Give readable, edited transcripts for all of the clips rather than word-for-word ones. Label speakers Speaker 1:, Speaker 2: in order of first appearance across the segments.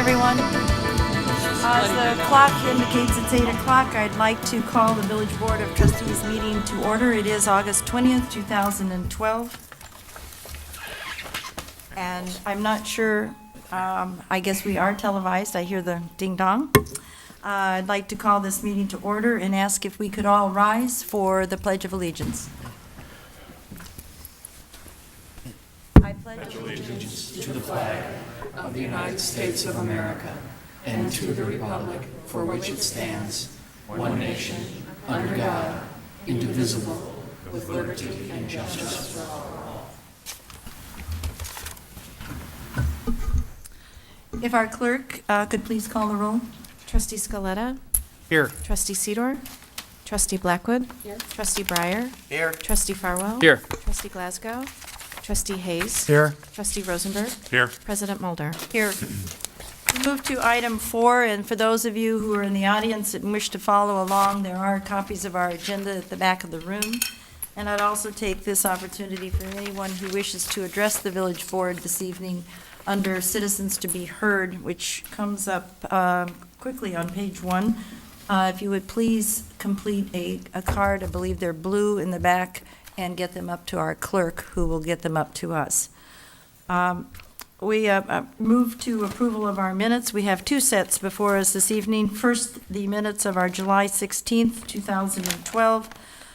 Speaker 1: everyone. As the clock indicates it's 8 o'clock, I'd like to call the Village Board of Trustees meeting to order. It is August 20th, 2012. And I'm not sure, I guess we are televised. I hear the ding-dong. I'd like to call this meeting to order and ask if we could all rise for the Pledge of Allegiance. I pledge allegiance
Speaker 2: to the flag of the United States of America and to the republic for which it stands, one nation, under God, indivisible, with liberty and justice for all.
Speaker 1: If our clerk could please call the roll.
Speaker 3: Trustee Scaletta.
Speaker 4: Here.
Speaker 3: Trustee Sidor. Trustee Blackwood. Here. Trustee Breyer.
Speaker 4: Here.
Speaker 3: Trustee Farwell.
Speaker 4: Here.
Speaker 3: Trustee Glasgow. Trustee Hayes.
Speaker 4: Here.
Speaker 3: Trustee Rosenberg.
Speaker 4: Here.
Speaker 3: President Mulder.
Speaker 1: Here. We move to item 4, and for those of you who are in the audience and wish to follow along, there are copies of our agenda at the back of the room. And I'd also take this opportunity for anyone who wishes to address the Village Board this evening under Citizens to be Heard, which comes up quickly on page 1. If you would please complete a card, I believe they're blue in the back, and get them up to our clerk, who will get them up to us. We move to approval of our minutes. We have 2 sets before us this evening. First, the minutes of our July 16th, 2012.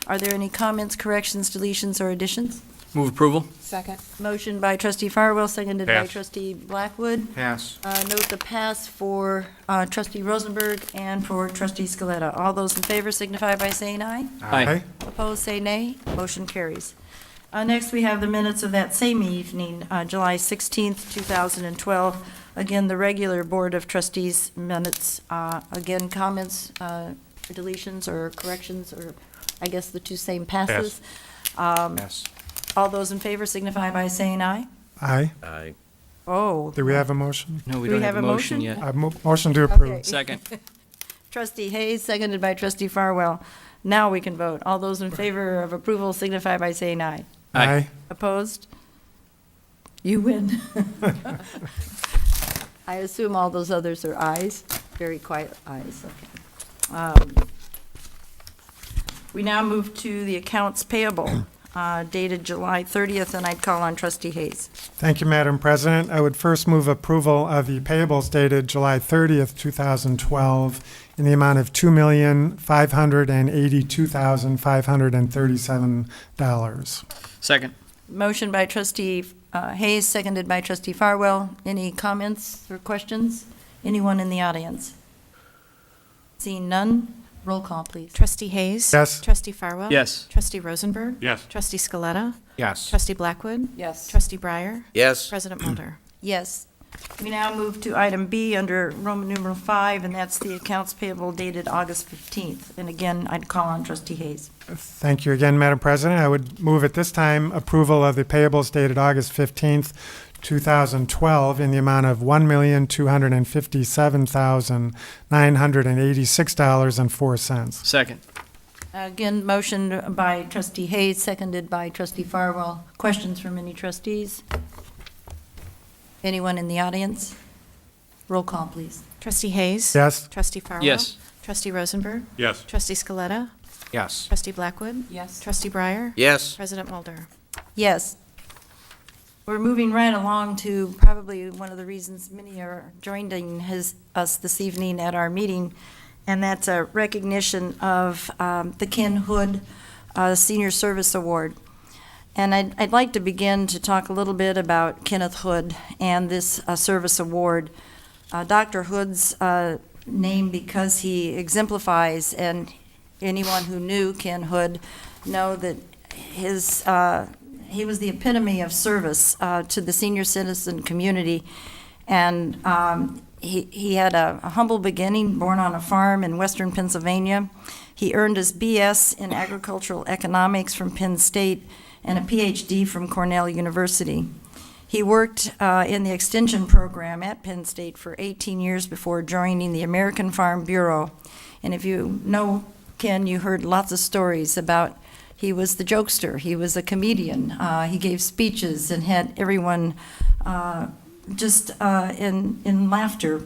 Speaker 1: Are there any comments, corrections, deletions, or additions?
Speaker 4: Move approval.
Speaker 3: Second.
Speaker 1: Motion by Trustee Farwell, seconded by
Speaker 4: Pass.
Speaker 1: Trustee Blackwood.
Speaker 4: Pass.
Speaker 1: Note the pass for Trustee Rosenberg and for Trustee Scaletta. All those in favor signify by saying aye.
Speaker 4: Aye.
Speaker 1: Opposed, say nay. Motion carries. Next, we have the minutes of that same evening, July 16th, 2012. Again, the regular Board of Trustees minutes. Again, comments, deletions, or corrections, or I guess the 2 same passes.
Speaker 4: Pass.
Speaker 1: All those in favor signify by saying aye.
Speaker 5: Aye.
Speaker 4: Aye.
Speaker 1: Oh.
Speaker 5: Do we have a motion?
Speaker 4: No, we
Speaker 1: Do we
Speaker 4: don't have a motion yet.
Speaker 5: Motion to approve.
Speaker 1: Okay.
Speaker 4: Second.
Speaker 1: Trustee Hayes, seconded by Trustee Farwell. Now we can vote. All those in favor of approval signify by saying aye.
Speaker 4: Aye.
Speaker 1: Opposed? You win. I assume all those others are ayes, very quiet ayes, okay. We now move to the accounts payable, dated July 30th, and I'd call on Trustee Hayes.
Speaker 5: Thank you, Madam President. I would first move approval of the payables dated July 30th, 2012 in the amount of $2,582,537.
Speaker 4: Second.
Speaker 1: Motion by Trustee Hayes, seconded by Trustee Farwell. Any comments or questions? Anyone in the audience? Seeing none, roll call, please.
Speaker 3: Trustee Hayes.
Speaker 5: Yes.
Speaker 3: Trustee Farwell.
Speaker 4: Yes.
Speaker 3: Trustee Rosenberg.
Speaker 4: Yes.
Speaker 3: Trustee Scaletta.
Speaker 4: Yes.
Speaker 3: Trustee Blackwood.
Speaker 1: Yes.
Speaker 3: Trustee Breyer.
Speaker 4: Yes.
Speaker 3: President Mulder.
Speaker 1: Yes. We now move to item B under Roman numeral 5, and that's the accounts payable dated August 15th. And again, I'd call on Trustee Hayes.
Speaker 5: Thank you again, Madam President. I would move at this time approval of the payables dated August 15th, 2012 in the amount of $1,257,986.04.
Speaker 4: Second.
Speaker 1: Again, motion by Trustee Hayes, seconded by Trustee Farwell. Questions from any trustees? Anyone in the audience? Roll call, please.
Speaker 3: Trustee Hayes.
Speaker 5: Yes.
Speaker 3: Trustee Farwell.
Speaker 4: Yes.
Speaker 3: Trustee Rosenberg.
Speaker 4: Yes.
Speaker 3: Trustee Scaletta.
Speaker 4: Yes.
Speaker 3: Trustee Blackwood.
Speaker 1: Yes.
Speaker 3: Trustee Breyer.
Speaker 4: Yes.
Speaker 3: President Mulder.
Speaker 1: Yes. We're moving right along to probably one of the reasons many are joining us this evening at our meeting, and that's a recognition of the Ken Hood Senior Service Award. And I'd like to begin to talk a little bit about Kenneth Hood and this service award. Dr. Hood's name because he exemplifies, and anyone who knew Ken Hood know that he was the epitome of service to the senior citizen community. And he had a humble beginning, born on a farm in western Pennsylvania. He earned his BS in agricultural economics from Penn State and a PhD from Cornell University. He worked in the extension program at Penn State for 18 years before joining the American Farm Bureau. And if you know Ken, you heard lots of stories about he was the jokester, he was a comedian, he gave speeches and had everyone just in laughter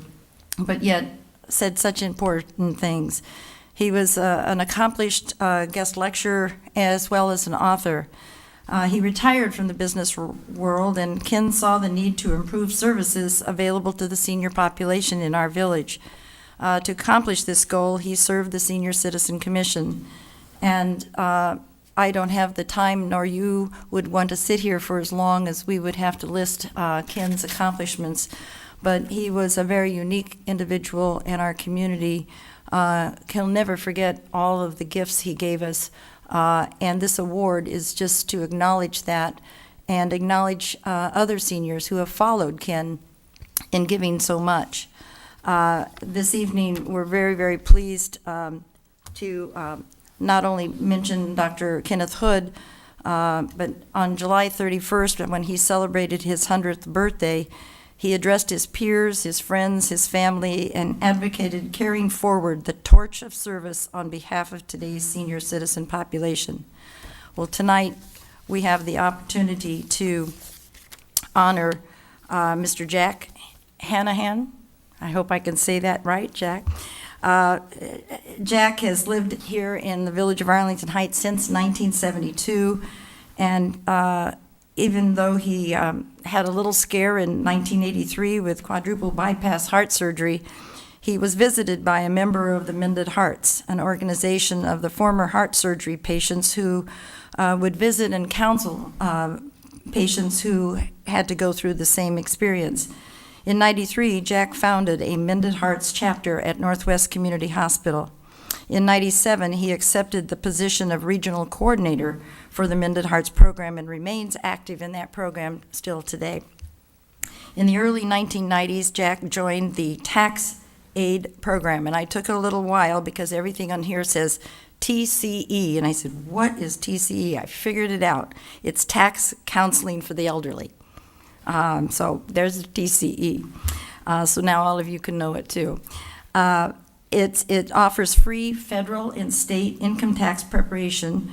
Speaker 1: but yet said such important things. He was an accomplished guest lecturer as well as an author. He retired from the business world, and Ken saw the need to improve services available to the senior population in our village. To accomplish this goal, he served the Senior Citizen Commission. And I don't have the time, nor you would want to sit here for as long as we would have to list Ken's accomplishments. But he was a very unique individual in our community. He'll never forget all of the gifts he gave us. And this award is just to acknowledge that and acknowledge other seniors who have followed Ken in giving so much. This evening, we're very, very pleased to not only mention Dr. Kenneth Hood, but on July 31st, when he celebrated his 100th birthday, he addressed his peers, his friends, his family, and advocated carrying forward the torch of service on behalf of today's senior citizen population. Well, tonight we have the opportunity to honor Mr. Jack Hanahan. I hope I can say that right, Jack. Jack has lived here in the village of Arlington Heights since 1972, and even though he had a little scare in 1983 with quadruple bypass heart surgery, he was visited by a member of the Mended Hearts, an organization of the former heart surgery patients who would visit and counsel patients who had to go through the same experience. In '93, Jack founded a Mended Hearts chapter at Northwest Community Hospital. In '97, he accepted the position of regional coordinator for the Mended Hearts program and remains active in that program still today. In the early 1990s, Jack joined the tax aid program, and I took a little while because everything on here says TCE, and I said, what is TCE? I figured it out. It's Tax Counseling for the Elderly. So there's the TCE. So now all of you can know it too. It offers free federal and state income tax preparation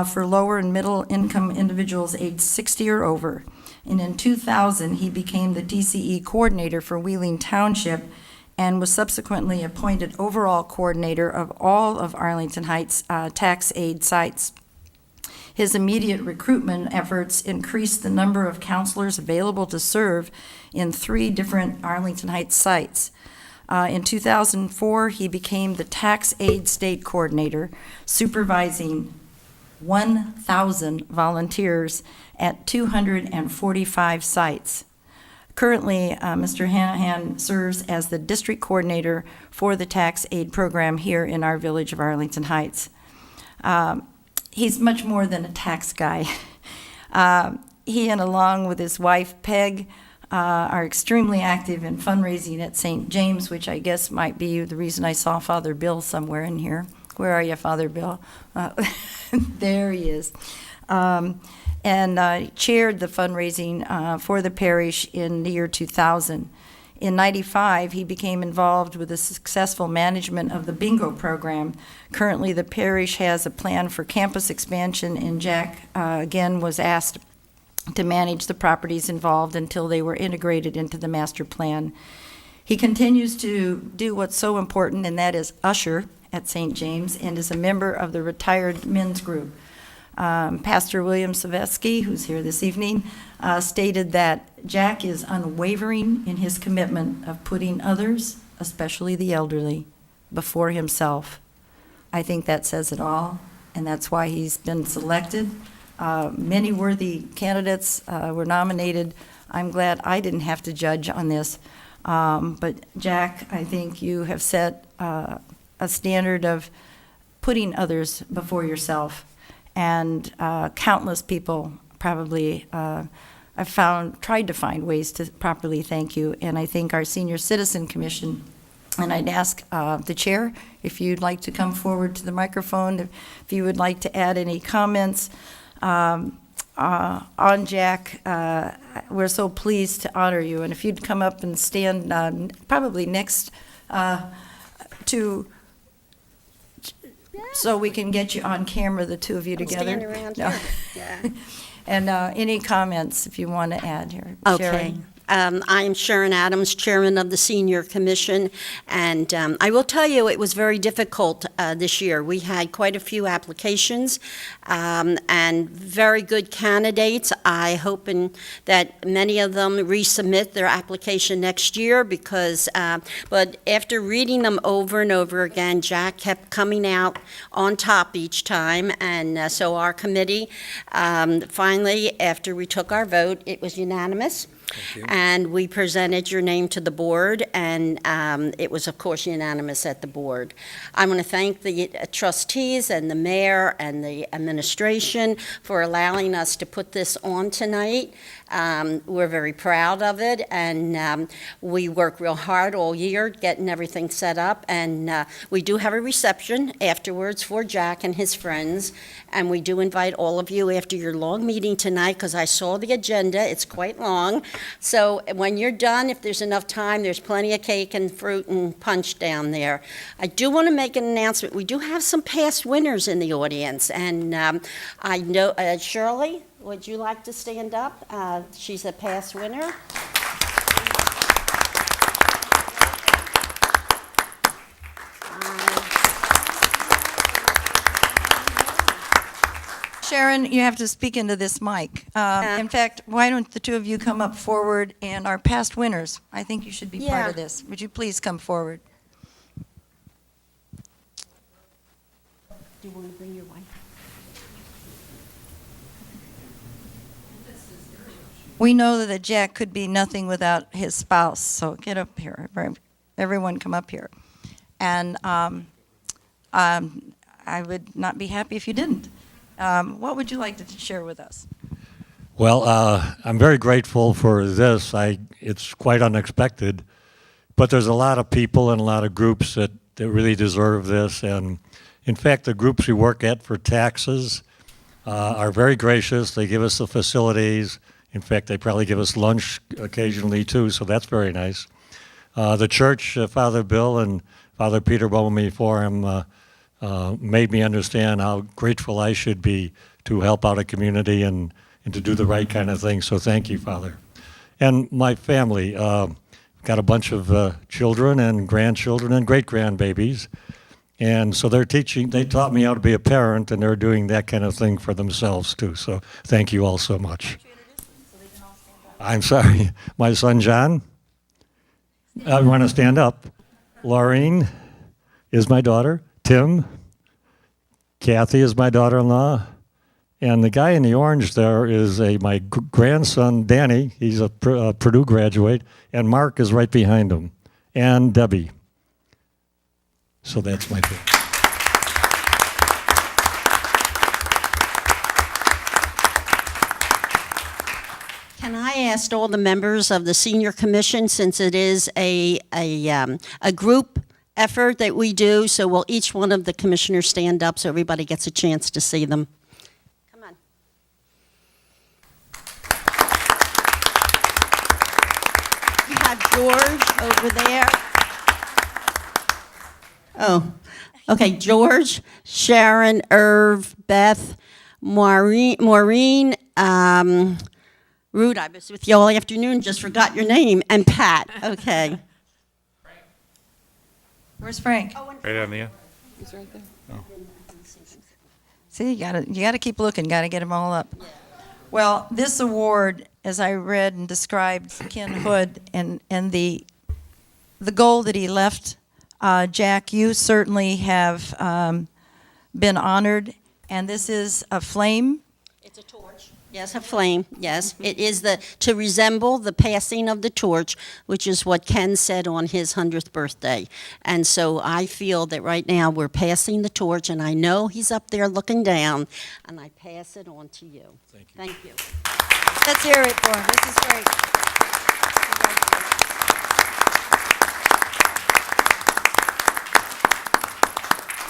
Speaker 1: for lower and middle income individuals aged 60 or over. And in 2000, he became the TCE coordinator for Wheeling Township and was subsequently appointed overall coordinator of all of Arlington Heights tax aid sites. His immediate recruitment efforts increased the number of counselors available to serve in 3 different Arlington Heights sites. In 2004, he became the tax aid state coordinator, supervising 1,000 volunteers at 245 sites. Currently, Mr. Hanahan serves as the district coordinator for the tax aid program here in our village of Arlington Heights. He's much more than a tax guy. He and along with his wife, Peg, are extremely active in fundraising at St. James, which I guess might be the reason I saw Father Bill somewhere in here. Where are you, Father Bill? There he is. And chaired the fundraising for the parish in the year 2000. In '95, he became involved with the successful management of the bingo program. Currently, the parish has a plan for campus expansion, and Jack, again, was asked to manage the properties involved until they were integrated into the master plan. He continues to do what's so important, and that is usher at St. James, and is a member of the retired men's group. Pastor William Savetsky, who's here this evening, stated that Jack is unwavering in his commitment of putting others, especially the elderly, before himself. I think that says it all, and that's why he's been selected. Many worthy candidates were nominated. I'm glad I didn't have to judge on this. But Jack, I think you have set a standard of putting others before yourself. And countless people probably I've tried to find ways to properly thank you. And I think our Senior Citizen Commission, and I'd ask the chair if you'd like to come forward to the microphone, if you would like to add any comments on Jack. We're so pleased to honor you. And if you'd come up and stand probably next to, so we can get you on camera, the two of you together.
Speaker 6: Stand around here. Yeah.
Speaker 1: And any comments if you want to add here?
Speaker 6: Okay.
Speaker 1: Sharon?
Speaker 6: I'm Sharon Adams, Chairman of the Senior Commission, and I will tell you, it was very difficult this year. We had quite a few applications and very good candidates. I hope that many of them resubmit their application next year because, but after reading them over and over again, Jack kept coming out on top each time, and so our committee, finally, after we took our vote, it was unanimous. And we presented your name to the board, and it was, of course, unanimous at the board. I want to thank the trustees and the mayor and the administration for allowing us to put this on tonight. We're very proud of it, and we work real hard all year getting everything set up, and we do have a reception afterwards for Jack and his friends, and we do invite all of you after your long meeting tonight, because I saw the agenda, it's quite long. So when you're done, if there's enough time, there's plenty of cake and fruit and punch down there. I do want to make an announcement. We do have some past winners in the audience, and I know, Shirley, would you like to stand up? She's a past winner.
Speaker 1: Sharon, you have to speak into this mic. In fact, why don't the two of you come up forward, and our past winners, I think you should be part of this. Would you please come forward?
Speaker 6: Do you want to bring your wife?
Speaker 1: We know that Jack could be nothing without his spouse, so get up here. Everyone come up here. And I would not be happy if you didn't. What would you like to share with us?
Speaker 7: Well, I'm very grateful for this. It's quite unexpected, but there's a lot of people and a lot of groups that really deserve this. And in fact, the groups we work at for taxes are very gracious. They give us the facilities. In fact, they probably give us lunch occasionally too, so that's very nice. The church, Father Bill and Father Peter Bowman Forum made me understand how grateful I should be to help out a community and to do the right kind of thing. So thank you, Father. And my family, got a bunch of children and grandchildren and great-grandbabies. And so they taught me how to be a parent, and they're doing that kind of thing for themselves too. So thank you all so much. I'm sorry. My son, John. I want to stand up. Laureen is my daughter. Tim. Kathy is my daughter-in-law. And the guy in the orange there is my grandson, Danny. He's a Purdue graduate. And Mark is right behind him. And Debbie. So that's my thing.
Speaker 6: Can I ask all the members of the Senior Commission, since it is a group effort that we do, so will each one of the commissioners stand up so everybody gets a chance to see them? Come on. You have George over there. Oh, okay, George, Sharon, Irv, Beth, Maureen, Rude, I was with you all afternoon, just forgot your name, and Pat, okay.
Speaker 1: Where's Frank?
Speaker 4: Right on the end.
Speaker 1: See, you gotta keep looking, gotta get them all up. Well, this award, as I read and described Ken Hood and the goal that he left, Jack, you certainly have been honored, and this is a flame.
Speaker 6: It's a torch. Yes, a flame, yes. It is to resemble the passing of the torch, which is what Ken said on his 100th birthday. And so I feel that right now we're passing the torch, and I know he's up there looking down, and I pass it on to you. Thank you. Thank you.
Speaker 1: Let's hear it for him. This is great.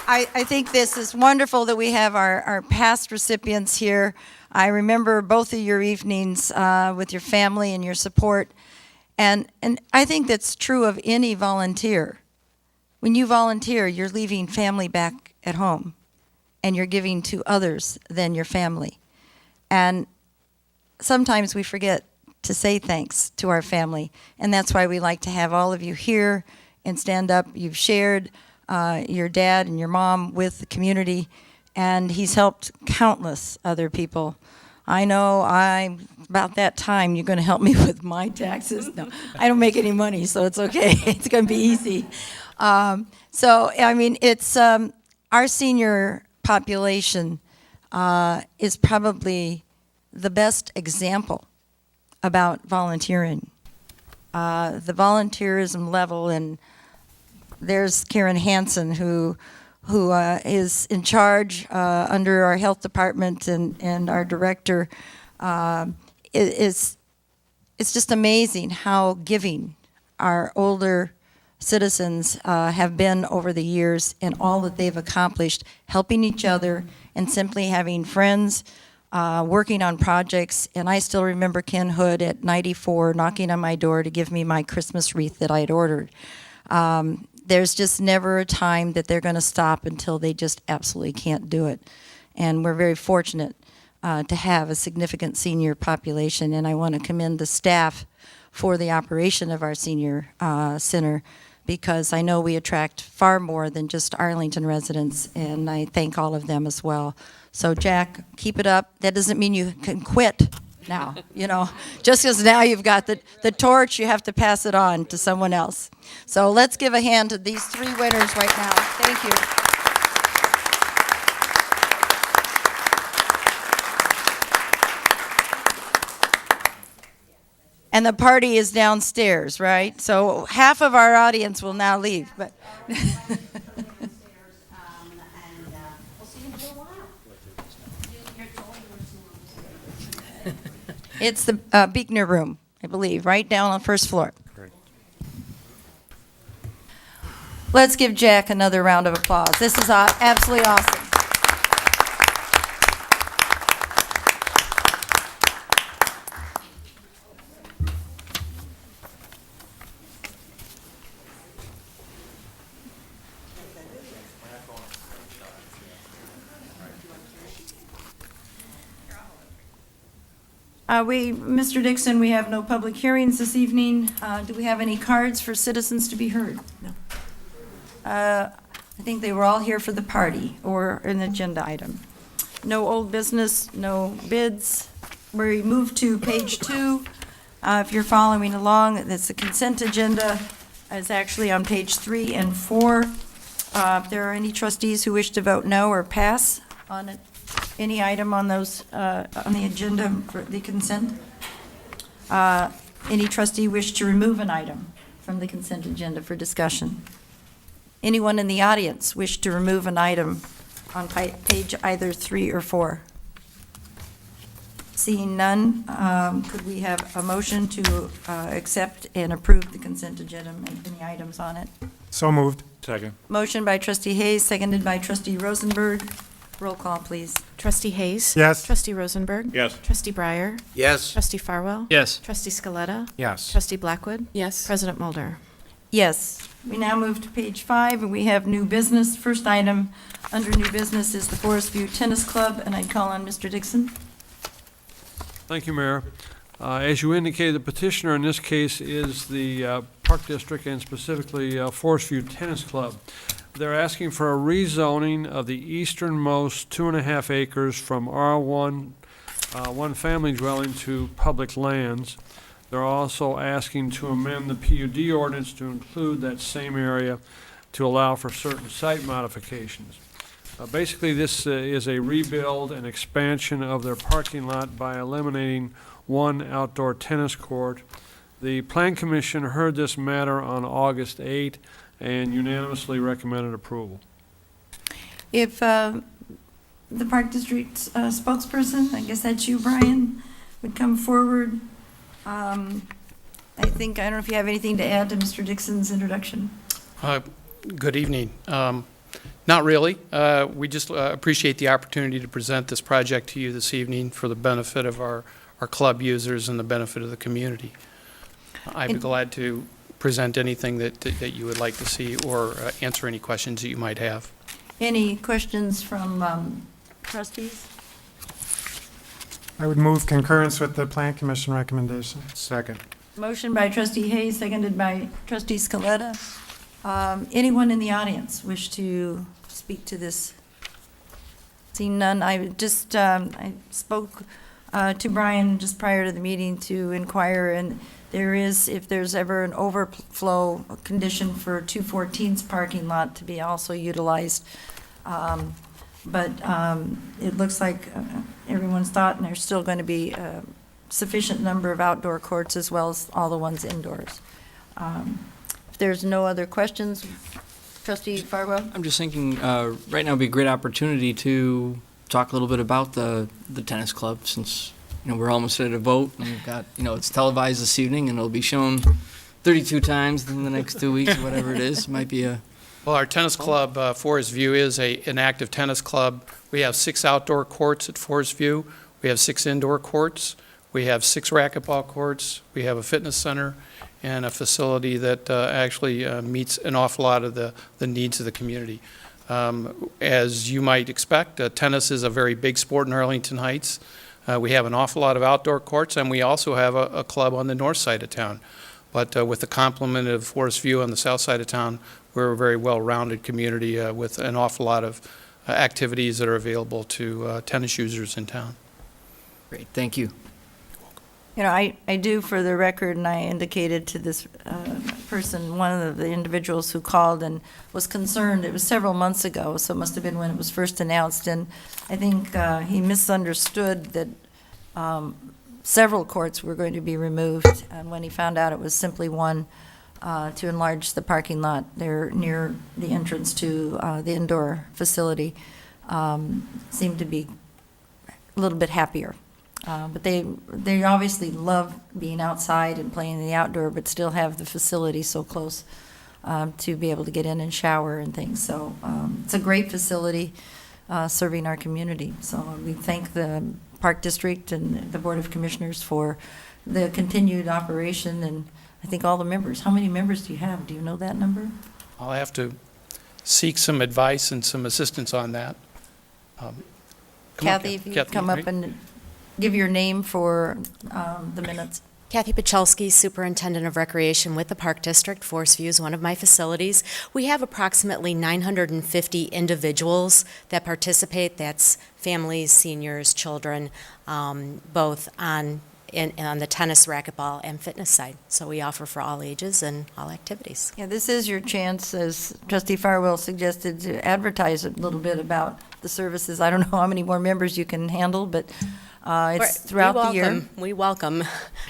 Speaker 1: I think this is wonderful that we have our past recipients here. I remember both of your evenings with your family and your support. And I think that's true of any volunteer. When you volunteer, you're leaving family back at home, and you're giving to others than your family. And sometimes we forget to say thanks to our family. And that's why we like to have all of you here and stand up. You've shared your dad and your mom with the community, and he's helped countless other people. I know about that time you're going to help me with my taxes. No, I don't make any money, so it's okay. It's going to be easy. So, I mean, it's our senior population is probably the best example about volunteering. The volunteerism level, and there's Karen Hansen, who is in charge under our health department and our director. It's just amazing how giving our older citizens have been over the years, and all that they've accomplished, helping each other and simply having friends, working on projects. And I still remember Ken Hood at 94 knocking on my door to give me my Christmas wreath that I had ordered. There's just never a time that they're going to stop until they just absolutely can't do it. And we're very fortunate to have a significant senior population, and I want to commend the staff for the operation of our senior center, because I know we attract far more than just Arlington residents, and I thank all of them as well. So Jack, keep it up. That doesn't mean you can quit now, you know. Just because now you've got the torch, you have to pass it on to someone else. So let's give a hand to these three winners right now. Thank you. And the party is downstairs, right? So half of our audience will now leave. But it's the Beekner room, I believe, right down on the first floor.
Speaker 4: Great.
Speaker 1: Let's give Jack another round of applause. This is absolutely awesome. Mr. Dixon, we have no public hearings this evening. Do we have any cards for citizens to be heard? No. I think they were all here for the party or an agenda item. No old business, no bids. We move to page 2. If you're following along, that's the consent agenda. It's actually on page 3 and 4. If there are any trustees who wish to vote no or pass on it, any item on those, on the agenda for the consent? Any trustee wish to remove an item from the consent agenda for discussion? Anyone in the audience wish to remove an item on page either 3 or 4? Seeing none, could we have a motion to accept and approve the consent agenda and any items on it?
Speaker 5: So moved.
Speaker 4: Second.
Speaker 1: Motion by trustee Hayes, seconded by trustee Rosenberg. Roll call, please.
Speaker 3: Trustee Hayes.
Speaker 5: Yes.
Speaker 3: Trustee Rosenberg.
Speaker 4: Yes.
Speaker 3: Trustee Breyer.
Speaker 2: Yes.
Speaker 3: Trustee Farwell.
Speaker 4: Yes.
Speaker 3: Trustee Scaletta.
Speaker 4: Yes.
Speaker 3: Trustee Blackwood.
Speaker 8: Yes.
Speaker 3: President Mulder.
Speaker 1: Yes. We now move to page 5, and we have new business. First item under new business is the Forest View Tennis Club, and I'd call on Mr. Dixon.
Speaker 9: Thank you, Mayor. As you indicated, the petitioner in this case is the Park District and specifically Forest View Tennis Club. They're asking for a rezoning of the easternmost 2.5 acres from R1, one family dwelling, to public lands. They're also asking to amend the PUD ordinance to include that same area to allow for certain site modifications. Basically, this is a rebuild and expansion of their parking lot by eliminating one outdoor tennis court. The Plan Commission heard this matter on August 8 and unanimously recommended approval.
Speaker 1: If the Park District spokesperson, I guess that's you, Brian, would come forward. I don't know if you have anything to add to Mr. Dixon's introduction.
Speaker 10: Good evening. Not really. We just appreciate the opportunity to present this project to you this evening for the benefit of our club users and the benefit of the community. I'd be glad to present anything that you would like to see or answer any questions that you might have.
Speaker 1: Any questions from trustees?
Speaker 5: I would move concurrence with the Plan Commission recommendation.
Speaker 4: Second.
Speaker 1: Motion by trustee Hayes, seconded by trustee Scaletta. Anyone in the audience wish to speak to this? Seeing none, I spoke to Brian just prior to the meeting to inquire, and if there's ever an overflow condition for 214's parking lot to be also utilized. But it looks like everyone's thought, and there's still going to be a sufficient number of outdoor courts as well as all the ones indoors. If there's no other questions, trustee Farwell?
Speaker 2: I'm just thinking, right now would be a great opportunity to talk a little bit about the tennis club, since, we're almost ready to vote, and we've got, it's televised this evening, and it'll be shown 32 times in the next 2 weeks, or whatever it is. Might be a...
Speaker 10: Well, our tennis club, Forest View, is an active tennis club. We have 6 outdoor courts at Forest View. We have 6 indoor courts. We have 6 racquetball courts. We have a fitness center and a facility that actually meets an awful lot of the needs of the community. As you might expect, tennis is a very big sport in Arlington Heights. We have an awful lot of outdoor courts, and we also have a club on the north side of town. But with the complement of Forest View on the south side of town, we're a very well-rounded community with an awful lot of activities that are available to tennis users in town.
Speaker 2: Great, thank you.
Speaker 1: I do, for the record, and I indicated to this person, one of the individuals who called and was concerned, it was several months ago, so it must have been when it was first announced, and I think he misunderstood that several courts were going to be removed, and when he found out it was simply one to enlarge the parking lot there near the entrance to the indoor facility, seemed to be a little bit happier. But they obviously love being outside and playing in the outdoor, but still have the facility so close to be able to get in and shower and things. So it's a great facility serving our community. So we thank the Park District and the Board of Commissioners for the continued operation, and I think all the members. How many members do you have? Do you know that number?
Speaker 10: I'll have to seek some advice and some assistance on that.
Speaker 1: Kathy, if you could come up and give your name for the minutes.
Speaker 3: Kathy Pachelski, Superintendent of Recreation with the Park District. Forest View is one of my facilities. We have approximately 950 individuals that participate. That's families, seniors, children, both on the tennis, racquetball, and fitness side. So we offer for all ages and all activities.
Speaker 1: Yeah, this is your chance, as Trustee Farwell suggested, to advertise a little bit about the services. I don't know how many more members you can handle, but it's throughout the year.
Speaker 3: We welcome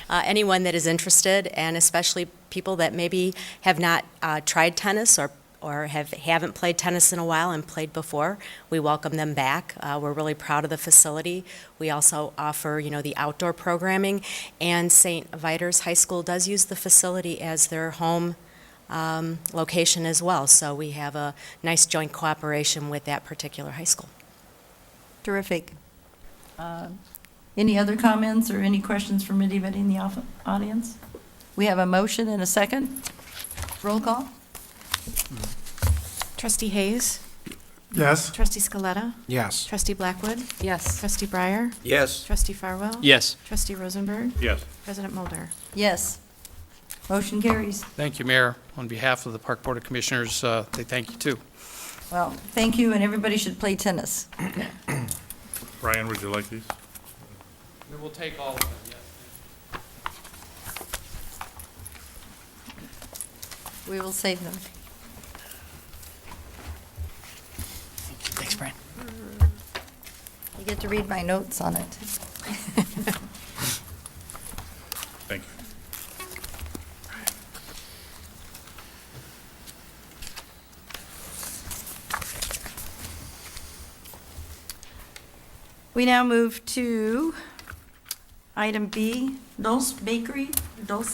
Speaker 3: anyone that is interested, and especially people that maybe have not tried tennis or haven't played tennis in a while and played before. We welcome them back. We're really proud of the facility. We also offer, the outdoor programming, and St. Vitus High School does use the facility as their home location as well. So we have a nice joint cooperation with that particular high school.
Speaker 1: Terrific. Any other comments or any questions from anybody in the audience? We have a motion and a second. Roll call.
Speaker 3: Trustee Hayes?
Speaker 5: Yes.
Speaker 3: Trustee Scaletta?
Speaker 4: Yes.
Speaker 3: Trustee Blackwood?
Speaker 1: Yes.
Speaker 3: Trustee Breyer?
Speaker 4: Yes.
Speaker 3: Trustee Farwell?
Speaker 2: Yes.
Speaker 3: Trustee Rosenberg?
Speaker 4: Yes.
Speaker 3: President Mulder?
Speaker 1: Yes. Motion carries.
Speaker 10: Thank you, Mayor. On behalf of the Park Board of Commissioners, they thank you, too.
Speaker 1: Well, thank you, and everybody should play tennis.
Speaker 8: Brian, would you like these?
Speaker 10: We will take all of them, yes.
Speaker 1: We will save them.
Speaker 2: Thanks, Brian.
Speaker 1: You get to read my notes on it.
Speaker 8: Thank you.
Speaker 1: We now move to item B, Dulce Bakery, Dulce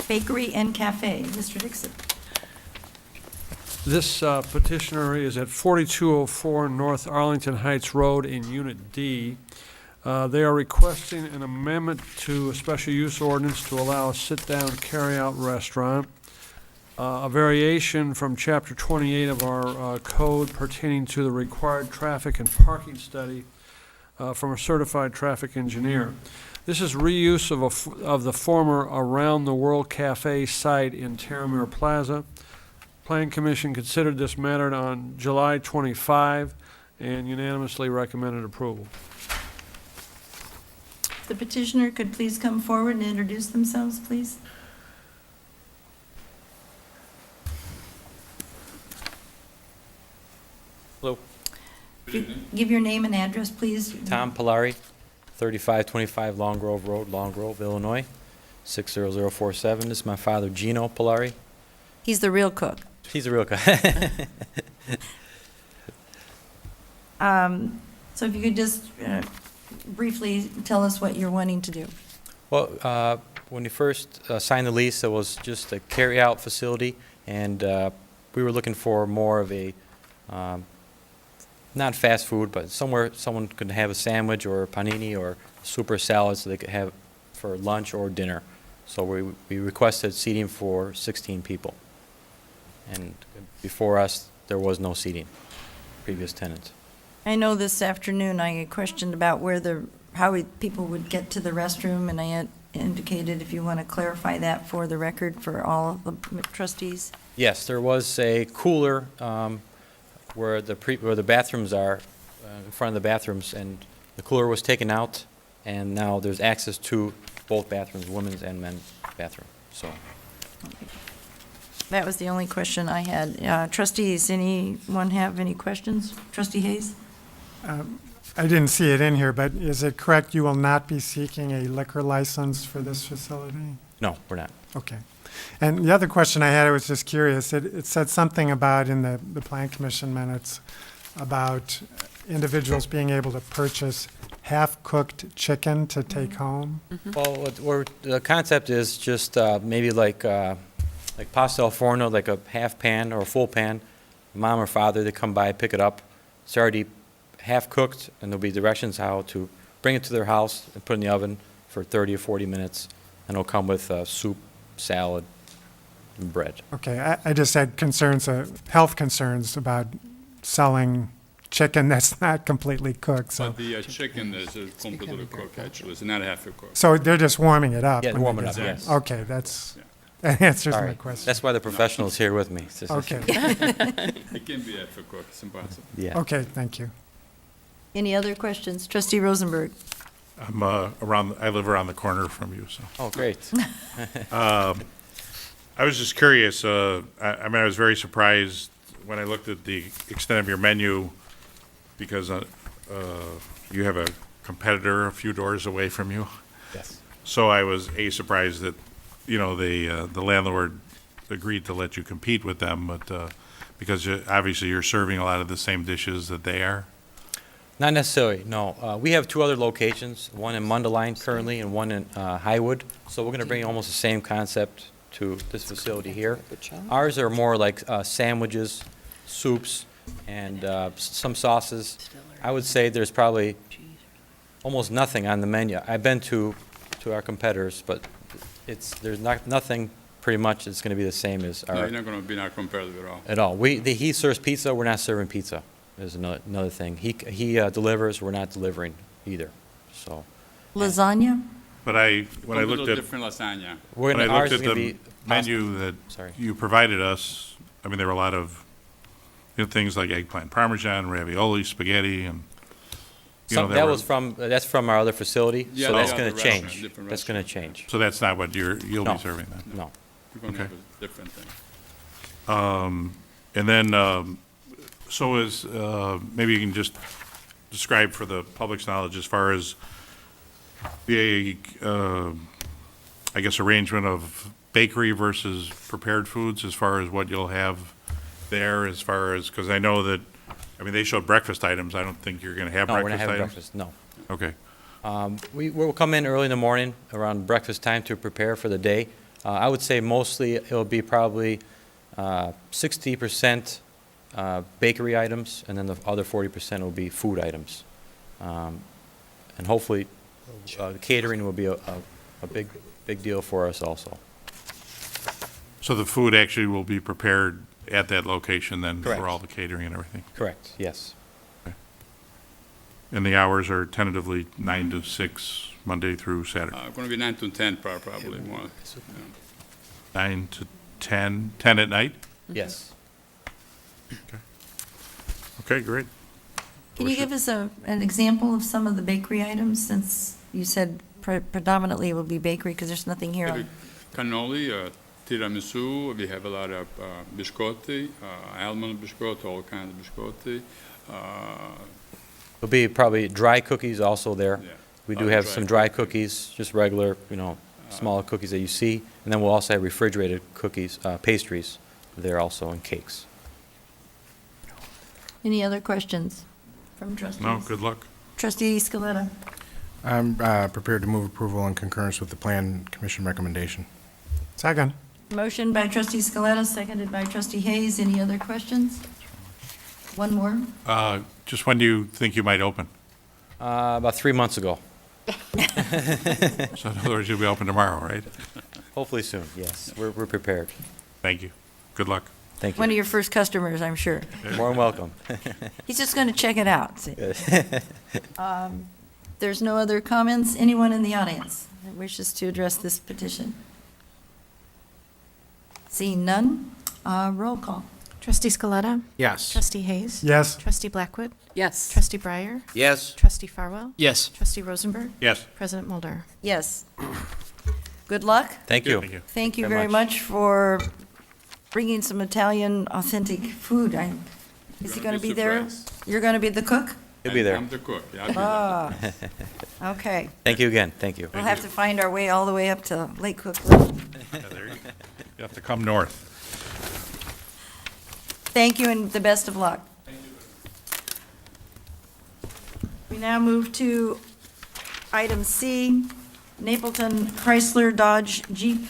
Speaker 1: Bakery and Cafe. Mr. Dixon.
Speaker 9: This petitioner is at 4204 North Arlington Heights Road in Unit D. They are requesting an amendment to a special use ordinance to allow a sit-down carry-out restaurant, a variation from Chapter 28 of our code pertaining to the required traffic and parking study from a certified traffic engineer. This is reuse of the former Around the World Cafe site in Terramere Plaza. Planning Commission considered this matter on July 25 and unanimously recommended approval.
Speaker 1: The petitioner could please come forward and introduce themselves, please.
Speaker 11: Hello,
Speaker 1: Give your name and address, please.
Speaker 11: Tom Polari, 3525 Long Grove Road, Long Grove, Illinois, 60047. This is my father, Gino Polari.
Speaker 1: He's the real cook.
Speaker 11: He's a real guy.
Speaker 1: So if you could just briefly tell us what you're wanting to do.
Speaker 11: Well, when we first signed the lease, it was just a carry-out facility, and we were looking for more of a, not fast food, but somewhere someone could have a sandwich or a panini or a super salad so they could have for lunch or dinner. So we requested seating for 16 people. And before us, there was no seating, previous tenants.
Speaker 1: I know this afternoon I had questioned about how people would get to the restroom, and I had indicated if you want to clarify that for the record for all of the trustees.
Speaker 11: Yes, there was a cooler where the bathrooms are, in front of the bathrooms, and the cooler was taken out, and now there's access to both bathrooms, women's and men's bathroom. So,
Speaker 1: That was the only question I had. Trustees, anyone have any questions? Trustee Hayes?
Speaker 5: I didn't see it in here, but is it correct you will not be seeking a liquor license for this facility?
Speaker 11: no, we're not.
Speaker 5: Okay. And the other question I had, I was just curious, it said something about in the Plan Commission minutes about individuals being able to purchase half-cooked chicken to take home.
Speaker 11: Well, the concept is just maybe like pasta al forno, like a half pan or a full pan. Mom or father, they come by, pick it up. It's already half cooked, and there'll be directions how to bring it to their house and put it in the oven for 30 or 40 minutes, and it'll come with soup, salad, and bread.
Speaker 5: Okay, I just had concerns, health concerns about selling chicken that's not completely cooked, so.
Speaker 8: But the chicken is completely cooked, actually. It's not half cooked.
Speaker 5: So they're just warming it up?
Speaker 11: Yeah,
Speaker 5: when
Speaker 11: warm
Speaker 5: they
Speaker 11: it up,
Speaker 5: get
Speaker 11: yes.
Speaker 5: there. Okay, that answers my
Speaker 11: Sorry.
Speaker 5: question.
Speaker 11: That's why the professional's here with me.
Speaker 5: Okay,
Speaker 8: It can be half cooked, it's impossible.
Speaker 11: Yeah.
Speaker 5: okay, thank you.
Speaker 1: Any other questions? Trustee Rosenberg?
Speaker 8: I live around the corner from you, so.
Speaker 11: Oh, great.
Speaker 8: I was just curious, I was very surprised when I looked at the extent of your menu, because you have a competitor a few doors away from you.
Speaker 11: Yes.
Speaker 8: So I was surprised that, the landlord agreed to let you compete with them, but because obviously you're serving a lot of the same dishes that they are.
Speaker 11: Not necessarily, no. We have two other locations, one in Mundelein currently and one in Highwood. So we're going to bring almost the same concept to this facility here. Ours are more like sandwiches, soups, and some sauces. I would say there's probably almost nothing on the menu. I've been to our competitors, but there's nothing pretty much that's going to be the same as
Speaker 8: No,
Speaker 11: our,
Speaker 8: you're not going to be not competitive at all.
Speaker 11: at all. He serves pizza, we're not serving pizza. Is another thing. He delivers, we're not delivering either, so.
Speaker 1: Lasagna?
Speaker 8: But when I looked at,
Speaker 12: different lasagna.
Speaker 11: We're
Speaker 8: when I
Speaker 11: gonna, ours
Speaker 8: looked
Speaker 11: is
Speaker 8: at
Speaker 11: gonna
Speaker 8: the
Speaker 11: be.
Speaker 8: menu that
Speaker 11: Sorry.
Speaker 8: you provided us, there were a lot of, things like eggplant parmesan, ravioli, spaghetti, and,
Speaker 11: That's from our other facility,
Speaker 12: Yeah,
Speaker 11: so
Speaker 12: they
Speaker 11: that's
Speaker 12: are
Speaker 11: gonna
Speaker 12: the restaurant,
Speaker 11: change.
Speaker 12: different
Speaker 11: That's gonna
Speaker 12: restaurant.
Speaker 11: change.
Speaker 8: So that's not what you'll
Speaker 11: No.
Speaker 8: be serving then?
Speaker 11: No.
Speaker 12: We're going to
Speaker 8: Okay.
Speaker 12: have a different thing.
Speaker 8: And then, so is, maybe you can just describe for the public's knowledge as far as the, I guess, arrangement of bakery versus prepared foods, as far as what you'll have there, as far as, because I know that, they showed breakfast items. I don't think you're going to have
Speaker 11: No, we're
Speaker 8: breakfast
Speaker 11: not having
Speaker 8: items.
Speaker 11: breakfast, no.
Speaker 8: Okay.
Speaker 11: We'll come in early in the morning, around breakfast time, to prepare for the day. I would say mostly it'll be probably 60% bakery items, and then the other 40% will be food items. And hopefully, catering will be a big deal for us also.
Speaker 8: So the food actually will be prepared at that location then
Speaker 11: Correct.
Speaker 8: for all the catering and everything?
Speaker 11: Correct, yes.
Speaker 8: And the hours are tentatively 9 to 6, Monday through Saturday.
Speaker 12: Going to be 9 to 10 probably more.
Speaker 8: 9 to 10, 10 at night?
Speaker 11: Yes.
Speaker 8: Okay, great.
Speaker 1: Can you give us an example of some of the bakery items, since you said predominantly it will be bakery, because there's nothing here on.
Speaker 12: Cannoli, tiramisu, we have a lot of biscotti, almond biscotti, all kinds of biscotti.
Speaker 11: There'll be probably dry cookies also there.
Speaker 12: Yeah.
Speaker 11: We do have
Speaker 12: Dry
Speaker 11: some dry cookies, just regular, smaller cookies that you see. And then we'll also have refrigerated cookies, pastries there also, and cakes.
Speaker 1: Any other questions from trustees?
Speaker 8: No, good luck.
Speaker 1: Trustee Scaletta.
Speaker 4: I'm prepared to move approval in concurrence with the Plan Commission recommendation.
Speaker 5: Second.
Speaker 1: Motion by trustee Scaletta, seconded by trustee Hayes. Any other questions? One more.
Speaker 8: Just when do you think you might open?
Speaker 11: About 3 months ago.
Speaker 8: So in other words, you'll be open tomorrow, right?
Speaker 11: Hopefully soon, yes. We're prepared.
Speaker 8: Thank you. Good luck.
Speaker 11: Thank
Speaker 1: One of
Speaker 11: you.
Speaker 1: your first customers, I'm sure.
Speaker 11: More than welcome.
Speaker 1: He's just going to check it out. See. There's no other comments? Anyone in the audience that wishes to address this petition? Seeing none, roll call.
Speaker 13: Trustee Scaletta?
Speaker 4: Yes.
Speaker 13: Trustee Hayes?
Speaker 5: Yes.
Speaker 13: Trustee Blackwood?
Speaker 6: Yes.
Speaker 13: Trustee Breyer?
Speaker 4: Yes.
Speaker 13: Trustee Farwell?
Speaker 4: Yes.
Speaker 13: Trustee Rosenberg?
Speaker 8: Yes.
Speaker 13: President Mulder?
Speaker 1: Yes. Good luck.
Speaker 11: Thank you.
Speaker 8: Thank you.
Speaker 1: Thank you very much for bringing some Italian authentic food. Is he going to be there? You're going to be the cook?
Speaker 11: You'll be there.
Speaker 12: I'm the cook. Yeah, I'll be there.
Speaker 1: Ah, okay.
Speaker 11: Thank you again. Thank you.
Speaker 1: We'll have to find our way all the way up to Lake Cook Road.
Speaker 8: Yeah, there you go. You have to come north.
Speaker 1: Thank you and the best of luck. We now move to item C, Napleton Chrysler Dodge Jeep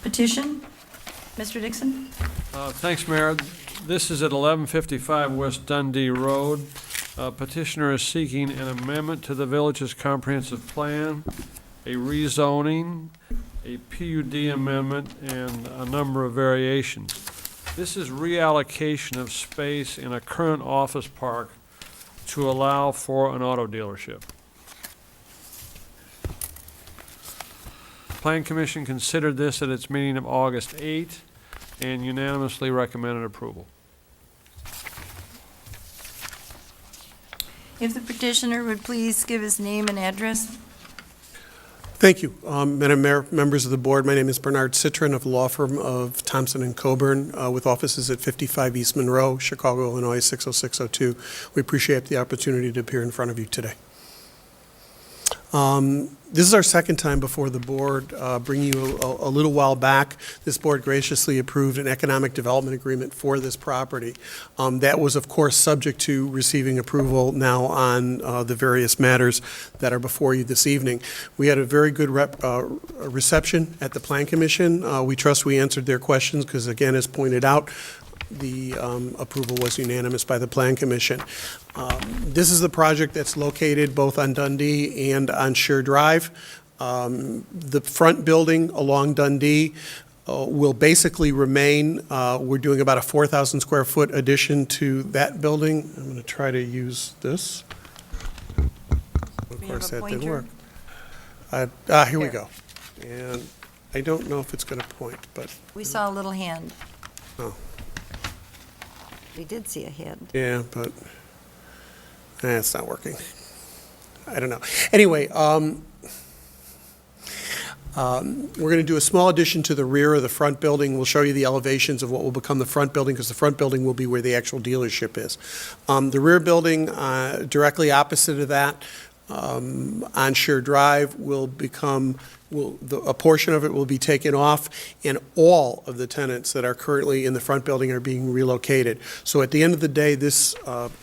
Speaker 1: petition. Mr. Dixon?
Speaker 9: Thanks, Mayor. This is at 1155 West Dundee Road. Petitioner is seeking an amendment to the village's comprehensive plan, a rezoning, a PUD amendment, and a number of variations. This is reallocation of space in a current office park to allow for an auto dealership. Plan Commission considered this at its meeting of August 8 and unanimously recommended approval.
Speaker 1: If the petitioner would please give his name and address.
Speaker 14: Thank you. Madam Mayor, members of the board, my name is Bernard Citron of the law firm of Thompson and Coburn with offices at 55 East Monroe, Chicago, Illinois, 60602. We appreciate the opportunity to appear in front of you today. This is our second time before the board, bringing you a little while back. This board graciously approved an economic development agreement for this property. That was, of course, subject to receiving approval now on the various matters that are before you this evening. We had a very good reception at the Plan Commission. We trust we answered their questions because, again, as pointed out, the approval was unanimous by the Plan Commission. This is the project that's located both on Dundee and on Sheer Drive. The front building along Dundee will basically remain. We're doing about a 4,000 square foot addition to that building. I'm going to try to use this. Of course, that didn't work. Here we go. And I don't know if it's going to point, but.
Speaker 1: We saw a little hand.
Speaker 14: Oh.
Speaker 1: We did see a hand.
Speaker 14: Yeah, but it's not working. I don't know. Anyway, we're going to do a small addition to the rear of the front building. We'll show you the elevations of what will become the front building because the front building will be where the actual dealership is. The rear building directly opposite of that on Sheer Drive will become, a portion of it will be taken off, and all of the tenants that are currently in the front building are being relocated. So at the end of the day, this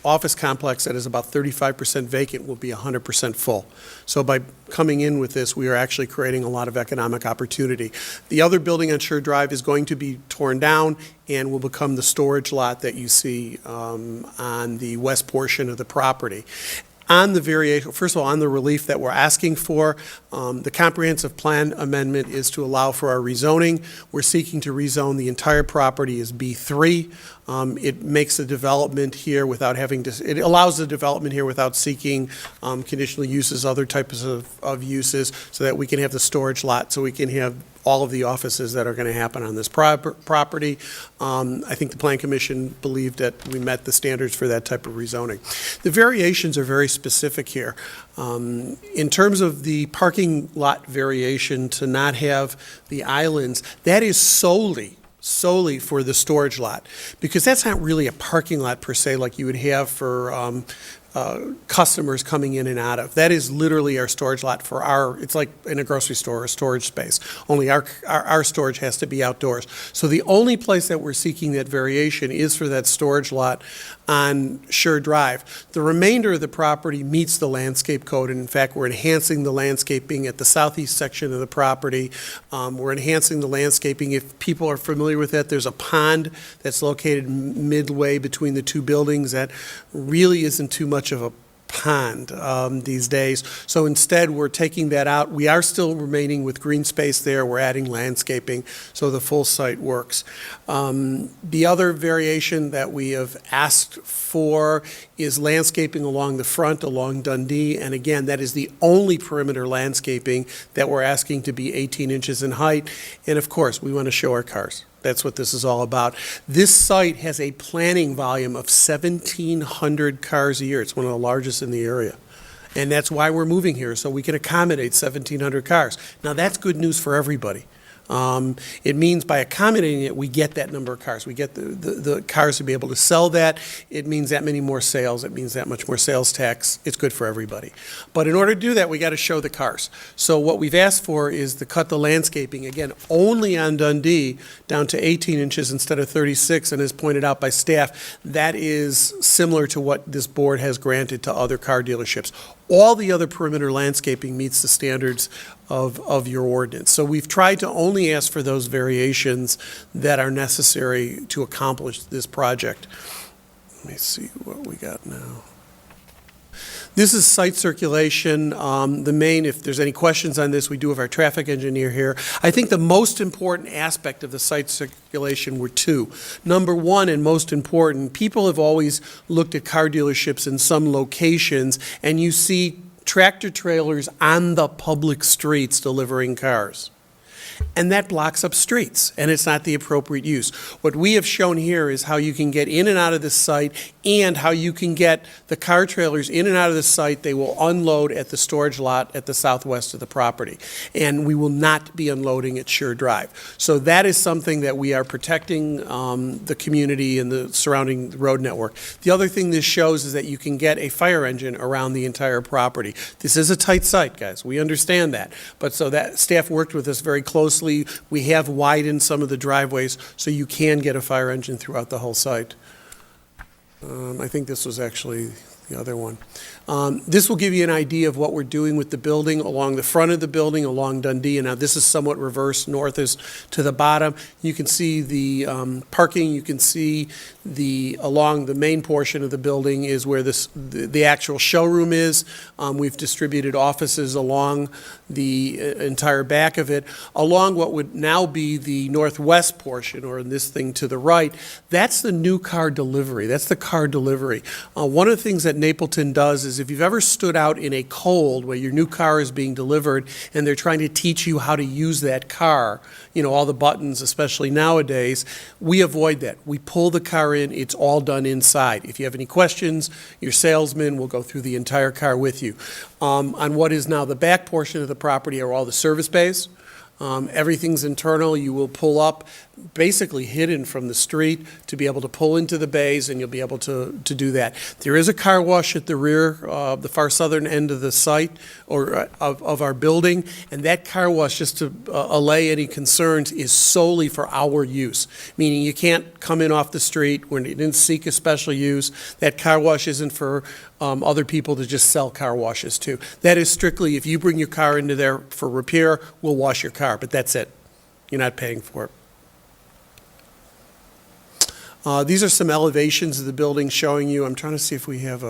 Speaker 14: office complex that is about 35% vacant will be 100% full. So by coming in with this, we are actually creating a lot of economic opportunity. The other building on Sheer Drive is going to be torn down and will become the storage lot that you see on the west portion of the property. On the variation, first of all, on the relief that we're asking for, the comprehensive plan amendment is to allow for our rezoning. We're seeking to rezone the entire property as B3. It makes the development here without having to, it allows the development here without seeking conditional uses, other types of uses, so that we can have the storage lot, so we can have all of the offices that are going to happen on this property. I think the Plan Commission believed that we met the standards for that type of rezoning. The variations are very specific here. In terms of the parking lot variation to not have the islands, that is solely for the storage lot, because that's not really a parking lot per se like you would have for customers coming in and out of. That is literally our storage lot for it's like in a grocery store, a storage space, only our storage has to be outdoors. So the only place that we're seeking that variation is for that storage lot on Sure Drive. The remainder of the property meets the landscape code, and in fact, we're enhancing the landscaping at the southeast section of the property. We're enhancing the landscaping. If people are familiar with that, there's a pond that's located midway between the two buildings that really isn't too much of a pond these days. So instead, we're taking that out. We are still remaining with green space there. We're adding landscaping, so the full site works. The other variation that we have asked for is landscaping along the front, along Dundee, and again, that is the only perimeter landscaping that we're asking to be 18 inches in height. And of course, we want to show our cars. That's what this is all about. This site has a planning volume of 1,700 cars a year. It's one of the largest in the area. And that's why we're moving here, so we can accommodate 1,700 cars. Now, that's good news for everybody. It means by accommodating it, we get that number of cars. We get the cars to be able to sell that. It means that many more sales. It means that much more sales tax. It's good for everybody. But in order to do that, we got to show the cars. So what we've asked for is to cut the landscaping, again, only on Dundee, down to 18 inches instead of 36, and as pointed out by staff, that is similar to what this board has granted to other car dealerships. All the other perimeter landscaping meets the standards of your ordinance. So we've tried to only ask for those variations that are necessary to accomplish this project. Let me see what we got now. This is site circulation. If there's any questions on this, we do have our traffic engineer here. I think the most important aspect of the site circulation were two. Number one, and most important, people have always looked at car dealerships in some locations, and you see tractor trailers on the public streets delivering cars. And that blocks up streets, and it's not the appropriate use. What we have shown here is how you can get in and out of the site, and how you can get the car trailers in and out of the site. They will unload at the storage lot at the southwest of the property, and we will not be unloading at Sure Drive. So that is something that we are protecting the community and the surrounding road network. The other thing this shows is that you can get a fire engine around the entire property. This is a tight site, guys. We understand that. But so that staff worked with us very closely. We have widened some of the driveways so you can get a fire engine throughout the whole site. I think this was actually the other one. This will give you an idea of what we're doing with the building, along the front of the building, along Dundee. And now this is somewhat reversed. North is to the bottom. You can see the parking. You can see along the main portion of the building is where the actual showroom is. We've distributed offices along the entire back of it. Along what would now be the northwest portion, or in this thing to the right, that's the new car delivery. That's the car delivery. One of the things that Napleton does is, if you've ever stood out in a cold where your new car is being delivered and they're trying to teach you how to use that car, all the buttons, especially nowadays, we avoid that. We pull the car in. It's all done inside. If you have any questions, your salesman will go through the entire car with you. On what is now the back portion of the property are all the service bays. Everything's internal. You will pull up, basically hidden from the street, to be able to pull into the bays, and you'll be able to do that. There is a car wash at the rear, the far southern end of the site, or of our building, and that car wash, just to allay any concerns, is solely for our use, meaning you can't come in off the street. We didn't seek a special use. That car wash isn't for other people to just sell car washes to. That is strictly, if you bring your car into there for repair, we'll wash your car, but that's it. You're not paying for it. These are some elevations of the building showing you. I'm trying to see if we have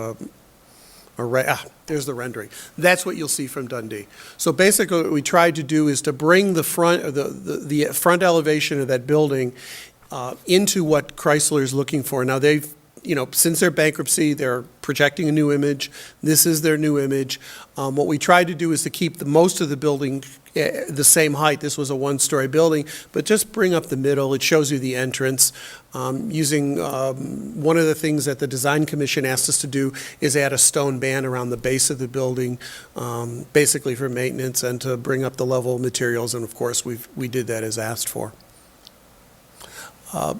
Speaker 14: there's the rendering. That's what you'll see from Dundee. So basically what we tried to do is to bring the front elevation of that building into what Chrysler is looking for. Now, they've, since their bankruptcy, they're projecting a new image. This is their new image. What we tried to do is to keep most of the building the same height. This was a one-story building, but just bring up the middle. It shows you the entrance. Using one of the things that the Design Commission asked us to do is add a stone band around the base of the building, basically for maintenance and to bring up the level of materials. And of course, we did that as asked for.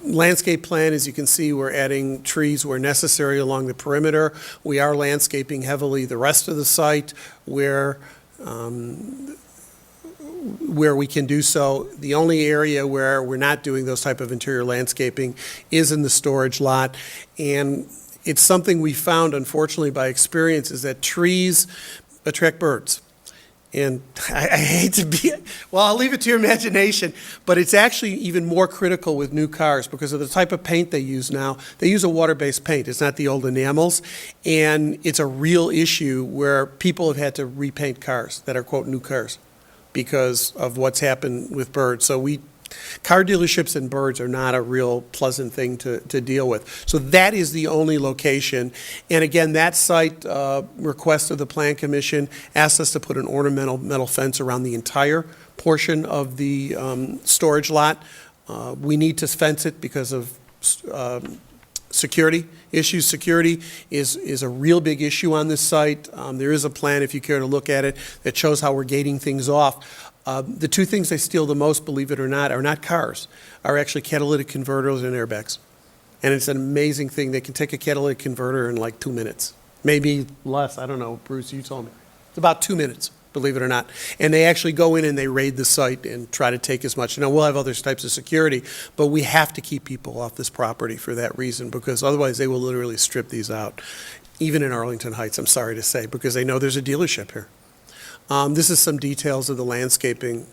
Speaker 14: Landscape plan, as you can see, we're adding trees where necessary along the perimeter. We are landscaping heavily the rest of the site where we can do so. The only area where we're not doing those type of interior landscaping is in the storage lot. And it's something we found, unfortunately, by experience, is that trees attract birds. And I hate to be, well, I'll leave it to your imagination, but it's actually even more critical with new cars because of the type of paint they use now. They use a water-based paint. It's not the old enamels. And it's a real issue where people have had to repaint cars that are, quote, new cars because of what's happened with birds. So car dealerships and birds are not a real pleasant thing to deal with. So that is the only location. And again, that site request of the Plan Commission asked us to put an ornamental metal fence around the entire portion of the storage lot. We need to fence it because of security issues. Security is a real big issue on this site. There is a plan, if you care to look at it, that shows how we're gating things off. The two things they steal the most, believe it or not, are not cars, are actually catalytic converters and airbags. And it's an amazing thing. They can take a catalytic converter in like 2 minutes. Maybe less, I don't know, Bruce, you told me. It's about 2 minutes, believe it or not. And they actually go in and they raid the site and try to take as much. Now, we'll have other types of security, but we have to keep people off this property for that reason, because otherwise they will literally strip these out. Even in Arlington Heights, I'm sorry to say, because they know there's a dealership here. This is some details of the landscaping.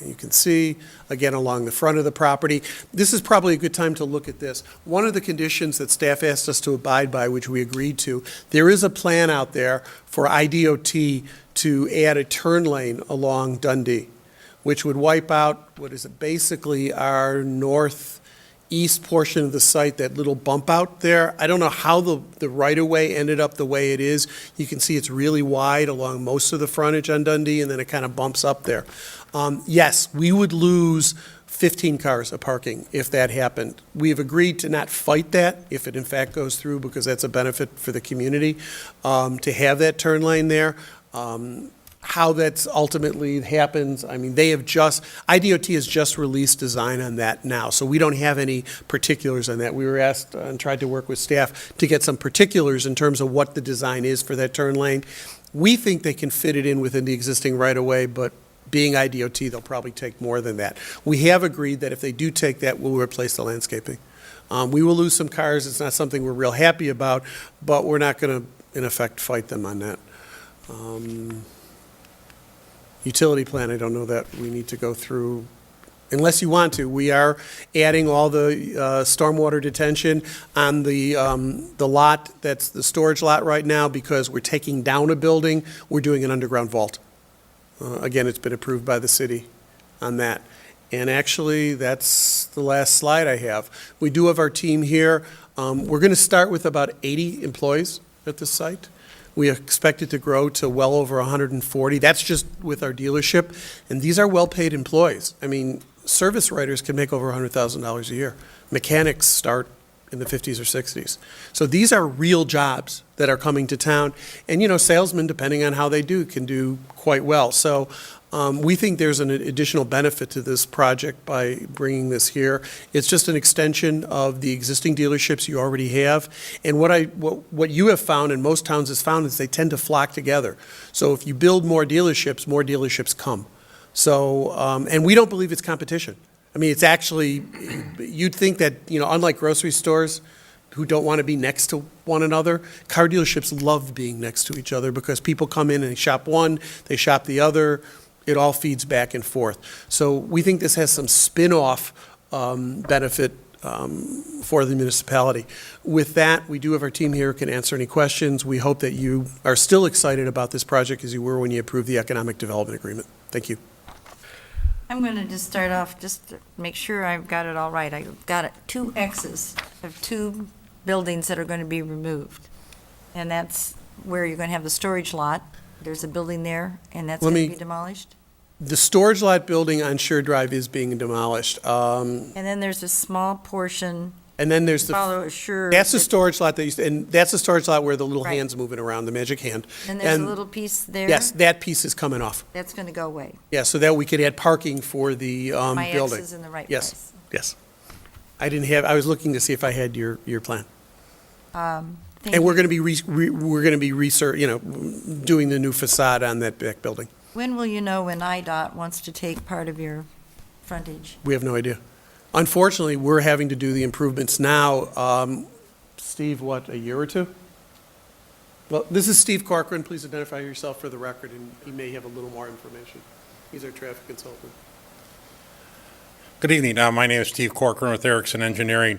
Speaker 14: You can see, again, along the front of the property. This is probably a good time to look at this. One of the conditions that staff asked us to abide by, which we agreed to, there is a plan out there for IDOT to add a turn lane along Dundee, which would wipe out, what is it, basically our northeast portion of the site, that little bump out there. I don't know how the right-of-way ended up the way it is. You can see it's really wide along most of the frontage on Dundee, and then it kind of bumps up there. Yes, we would lose 15 cars of parking if that happened. We have agreed to not fight that if it in fact goes through, because that's a benefit for the community, to have that turn lane there. How that's ultimately happens, I mean, IDOT has just released design on that now, so we don't have any particulars on that. We were asked and tried to work with staff to get some particulars in terms of what the design is for that turn lane. We think they can fit it in within the existing right-of-way, but being IDOT, they'll probably take more than that. We have agreed that if they do take that, we'll replace the landscaping. We will lose some cars. It's not something we're real happy about, but we're not going to, in effect, fight them on that. Utility plan, I don't know that we need to go through, unless you want to. We are adding all the stormwater detention on the lot, that's the storage lot right now, because we're taking down a building. We're doing an underground vault. Again, it's been approved by the city on that. And actually, that's the last slide I have. We do have our team here. We're going to start with about 80 employees at this site. We expect it to grow to well over 140. That's just with our dealership. And these are well-paid employees. I mean, service writers can make over $100,000 a year. Mechanics start in the 50s or 60s. So these are real jobs that are coming to town. And, salesmen, depending on how they do, can do quite well. So we think there's an additional benefit to this project by bringing this here. It's just an extension of the existing dealerships you already have. And what you have found, and most towns has found, is they tend to flock together. So if you build more dealerships come. So, and we don't believe it's competition. I mean, it's actually, you'd think that, unlike grocery stores who don't want to be next to one another, car dealerships love being next to each other because people come in and they shop one, they shop the other. It all feeds back and forth. So we think this has some spin-off benefit for the municipality. With that, we do have our team here who can answer any questions. We hope that you are still excited about this project as you were when you approved the economic development agreement. Thank you.
Speaker 1: I'm going to just start off, just to make sure I've got it all right. I've got it, 2 X's of 2 buildings that are going to be removed. And that's where you're going to have the storage lot. There's a building there, and that's
Speaker 14: Let
Speaker 1: going to
Speaker 14: me-
Speaker 1: be demolished.
Speaker 14: The storage lot building on Shore Drive is being demolished.
Speaker 1: And then there's a small portion,
Speaker 14: And then there's the,
Speaker 1: follow Assure.
Speaker 14: that's the storage lot that used, and that's the storage lot where the little
Speaker 1: Right.
Speaker 14: hand's moving around, the magic hand.
Speaker 1: And there's a little piece there.
Speaker 14: Yes, that piece is coming off.
Speaker 1: That's going to go away.
Speaker 14: Yeah, so that we could add parking for the
Speaker 1: My
Speaker 14: building.
Speaker 1: X is in the right
Speaker 14: Yes.
Speaker 1: place.
Speaker 14: Yes. I was looking to see if I had your plan.
Speaker 1: Thank
Speaker 14: And we're
Speaker 1: you.
Speaker 14: going to be doing the new facade on that back building.
Speaker 1: When will you know when IDOT wants to take part of your frontage?
Speaker 14: We have no idea. Unfortunately, we're having to do the improvements now. Steve, what, a year or 2? Well, this is Steve Corcoran. Please identify yourself for the record, and he may have a little more information. He's our traffic consultant.
Speaker 15: Good evening. My name is Steve Corcoran with Erickson Engineering.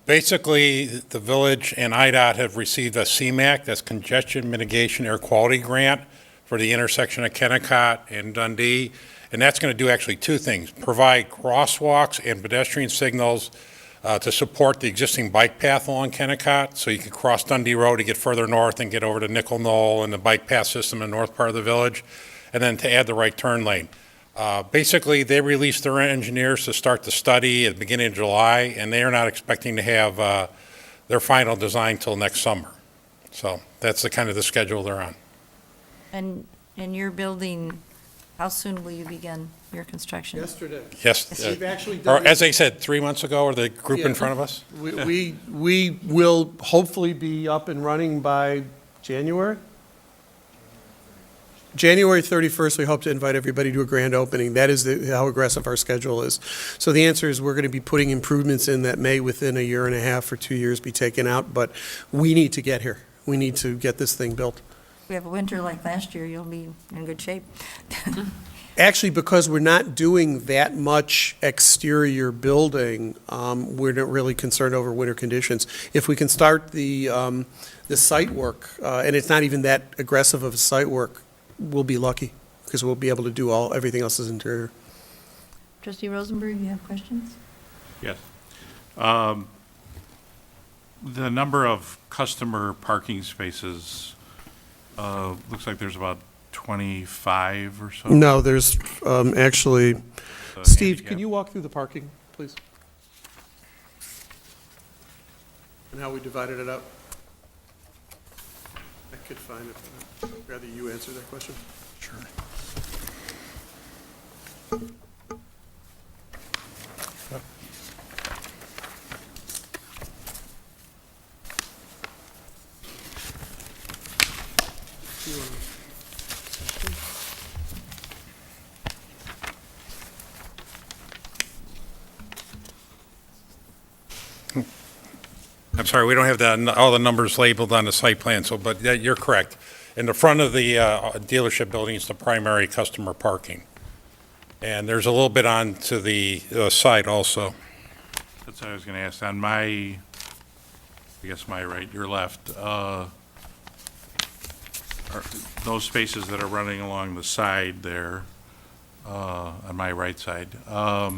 Speaker 15: Basically, the village and IDOT have received a CMAQ, that's Congestion Mitigation Air Quality Grant, for the intersection of Kennecott and Dundee. And that's going to do actually 2 things: provide crosswalks and pedestrian signals to support the existing bike path along Kennecott, so you can cross Dundee Road to get further north and get over to Nickel Knoll and the bike path system in the north part of the village, and then to add the right turn lane. Basically, they released their engineers to start the study at the beginning of July, and they are not expecting to have their final design till next summer. So that's the kind of the schedule they're on.
Speaker 1: And your building, how soon will you begin your construction?
Speaker 14: Yesterday.
Speaker 15: Yes,
Speaker 14: We've actually
Speaker 15: or
Speaker 14: done.
Speaker 15: as I said, 3 months ago, or the group in
Speaker 14: Yeah.
Speaker 15: front of us?
Speaker 14: We will hopefully be up and running by January? January 31st, we hope to invite everybody to a grand opening. That is how aggressive our schedule is. So the answer is we're going to be putting improvements in that may, within a year and a half or 2 years, be taken out, but we need to get here. We need to get this thing built.
Speaker 1: If we have a winter like last year, you'll be in good shape.
Speaker 14: Actually, because we're not doing that much exterior building, we're not really concerned over winter conditions. If we can start the site work, and it's not even that aggressive of a site work, we'll be lucky, because we'll be able to do everything else is interior.
Speaker 1: Trustee Rosenberg, you have questions?
Speaker 8: Yes. The number of customer parking spaces, looks like there's about 25 or so.
Speaker 14: No, there's actually, Steve,
Speaker 8: handicap.
Speaker 14: can you walk through the parking, please? And how we divided it up? I could find it, but I'd rather you answer that question.
Speaker 15: Sure. I'm sorry, we don't have all the numbers labeled on the site plan, but yeah, you're correct. In the front of the dealership building is the primary customer parking. And there's a little bit on to the side also.
Speaker 8: That's what I was going to ask. On my, I guess my right, your left, are those spaces that are running along the side there, on my right side, are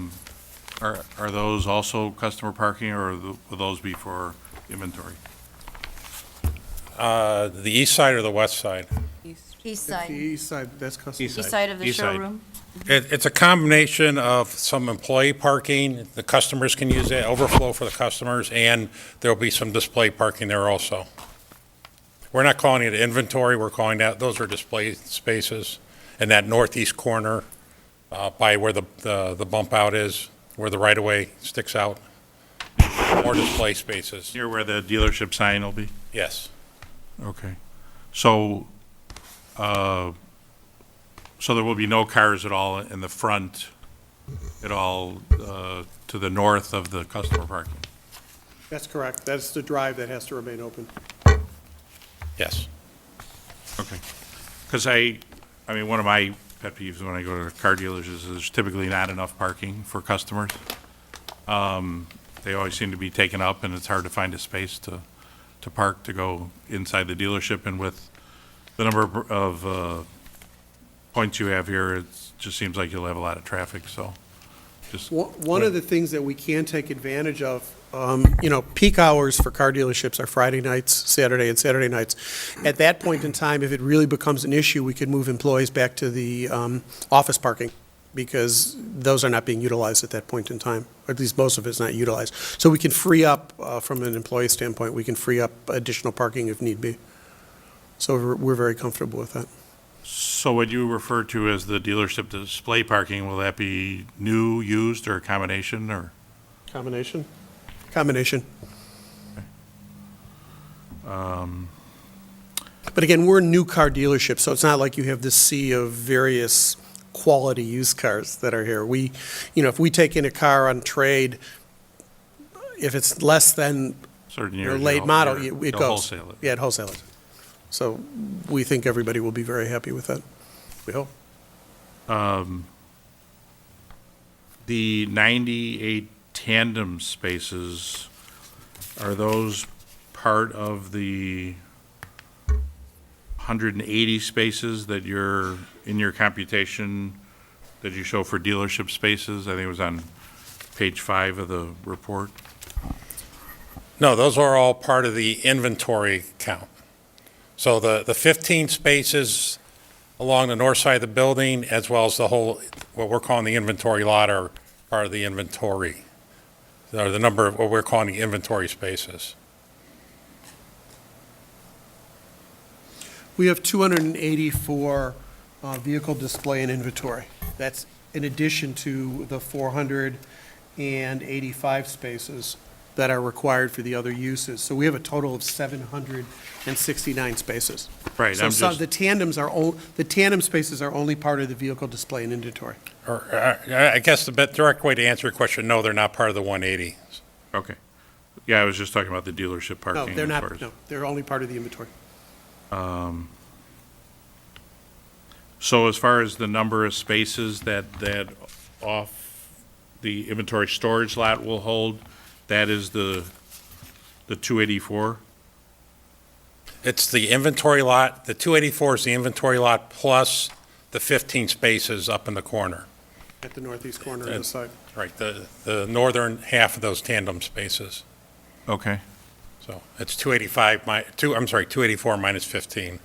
Speaker 8: those also customer parking, or will those be for inventory?
Speaker 15: The east side or the west side?
Speaker 1: East
Speaker 14: The
Speaker 1: side,
Speaker 14: east side, that's customer.
Speaker 1: east side of the
Speaker 8: East side.
Speaker 1: showroom?
Speaker 15: It's a combination of some employee parking, the customers can use it, overflow for the customers, and there'll be some display parking there also. We're not calling it inventory, we're calling those are display spaces. In that northeast corner, by where the bump out is, where the right-of-way sticks out, more display spaces.
Speaker 8: Near where the dealership sign will be?
Speaker 15: Yes.
Speaker 8: Okay. So, so there will be no cars at all in the front, at all, to the north of the customer parking?
Speaker 14: That's correct. That's the drive that has to remain open.
Speaker 15: Yes.
Speaker 8: Okay. Because I mean, one of my pet peeves when I go to car dealers is there's typically not enough parking for customers. They always seem to be taken up, and it's hard to find a space to park to go inside the dealership. And with the number of points you have here, it just seems like you'll have a lot of traffic, so just.
Speaker 14: One of the things that we can take advantage of, peak hours for car dealerships are Friday nights, Saturday, and Saturday nights. At that point in time, if it really becomes an issue, we could move employees back to the office parking, because those are not being utilized at that point in time, or at least most of it's not utilized. So we can free up, from an employee standpoint, we can free up additional parking if need be. So we're very comfortable with that.
Speaker 8: So what you refer to as the dealership display parking, will that be new, used, or a combination, or?
Speaker 14: Combination? Combination. But again, we're a new car dealership, so it's not like you have this sea of various quality used cars that are here. If we take in a car on trade, if it's less than
Speaker 8: Certain
Speaker 14: your
Speaker 8: years,
Speaker 14: late model, it
Speaker 8: you'll
Speaker 14: goes.
Speaker 8: wholesale it.
Speaker 14: Yeah, it wholesale it. So we think everybody will be very happy with that. We hope.
Speaker 8: The 98 tandem spaces, are those part of the 180 spaces that you're, in your computation, that you show for dealership spaces? I think it was on page 5 of the report.
Speaker 15: No, those are all part of the inventory count. So the 15 spaces along the north side of the building, as well as the whole, what we're calling the inventory lot, are part of the inventory. Or the number of what we're calling the inventory spaces.
Speaker 14: We have 284 vehicle display and inventory. That's in addition to the 485 spaces that are required for the other uses. So we have a total of 769 spaces.
Speaker 8: Right,
Speaker 14: So
Speaker 8: I'm
Speaker 14: some,
Speaker 8: just,
Speaker 14: the tandem spaces are only part of the vehicle display and inventory.
Speaker 15: Or, I guess the direct way to answer your question, no, they're not part of the 180.
Speaker 8: okay. Yeah, I was just talking about the dealership parking.
Speaker 14: No, they're
Speaker 8: as
Speaker 14: not,
Speaker 8: far as-
Speaker 14: no, they're only part of the inventory.
Speaker 8: So as far as the number of spaces that off the inventory storage lot will hold, that is the 284?
Speaker 15: It's the inventory lot, the 284 is the inventory lot plus the 15 spaces up in the corner.
Speaker 14: At the northeast corner of the site.
Speaker 15: Right, the northern half of those tandem spaces.
Speaker 8: Okay.
Speaker 15: So it's 284 minus 15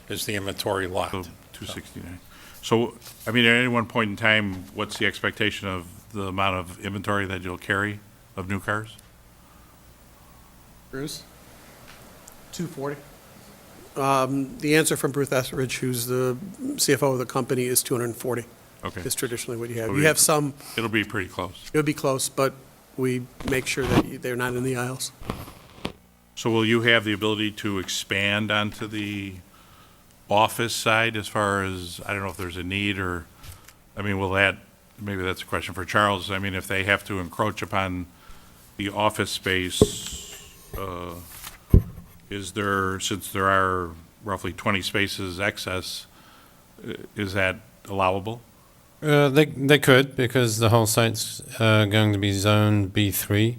Speaker 15: is the inventory lot.
Speaker 8: So 269. So, I mean, at any one point in time, what's the expectation of the amount of inventory that you'll carry of new cars?
Speaker 14: Bruce? 240. The answer from Bruce Etheridge, who's the CFO of the company, is 240.
Speaker 8: Okay.
Speaker 14: Is traditionally what you have.
Speaker 8: So
Speaker 14: You have some,
Speaker 8: It'll be pretty close.
Speaker 14: it'll be close, but we make sure that they're not in the aisles.
Speaker 8: So will you have the ability to expand onto the office side as far as, I don't know if there's a need, or, I mean, will that, maybe that's a question for Charles. I mean, if they have to encroach upon the office space, is there, since there are roughly 20 spaces excess, is that allowable?
Speaker 16: They could, because the whole site's going to be zoned B3,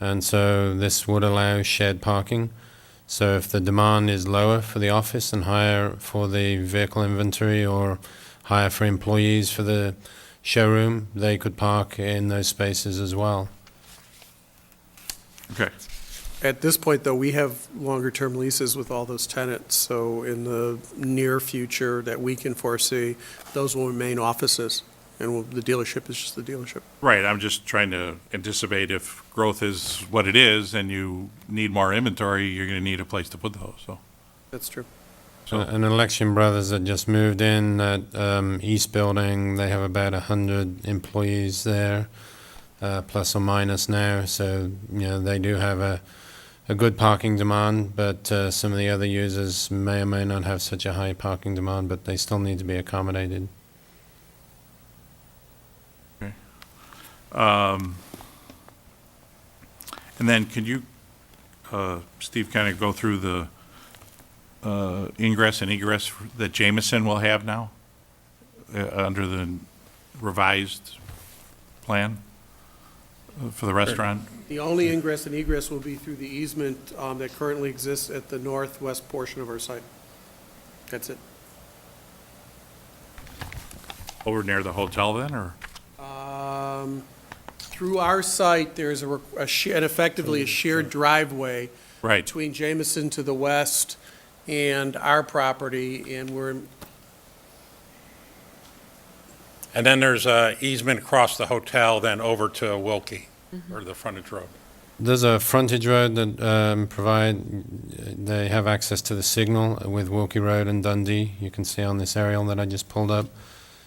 Speaker 16: and so this would allow shared parking. So if the demand is lower for the office and higher for the vehicle inventory, or higher for employees for the showroom, they could park in those spaces as well.
Speaker 8: Okay.
Speaker 14: At this point, though, we have longer-term leases with all those tenants, so in the near future that we can foresee, those will remain offices, and the dealership is just the dealership.
Speaker 8: Right, I'm just trying to anticipate if growth is what it is and you need more inventory, you're going to need a place to put those, so.
Speaker 14: That's true.
Speaker 8: So-
Speaker 16: And Election Brothers that just moved in, that East Building, they have about 100 employees there, plus or minus now, so, they do have a good parking demand, but some of the other users may or may not have such a high parking demand, but they still need to be accommodated.
Speaker 8: And then can you, Steve, kind of go through the ingress and egress that Jameson will have now under the revised plan for the restaurant?
Speaker 14: The only ingress and egress will be through the easement that currently exists at the northwest portion of our site. That's it.
Speaker 8: over near the hotel then, or?
Speaker 14: Through our site, there's and effectively a shared driveway
Speaker 8: Right.
Speaker 14: between Jameson to the west and our property, and
Speaker 15: And then there's a easement across the hotel, then over to Wilkie, or the frontage road.
Speaker 16: There's a frontage road that they have access to the signal with Wilkie Road and Dundee. You can see on this aerial that I just pulled up.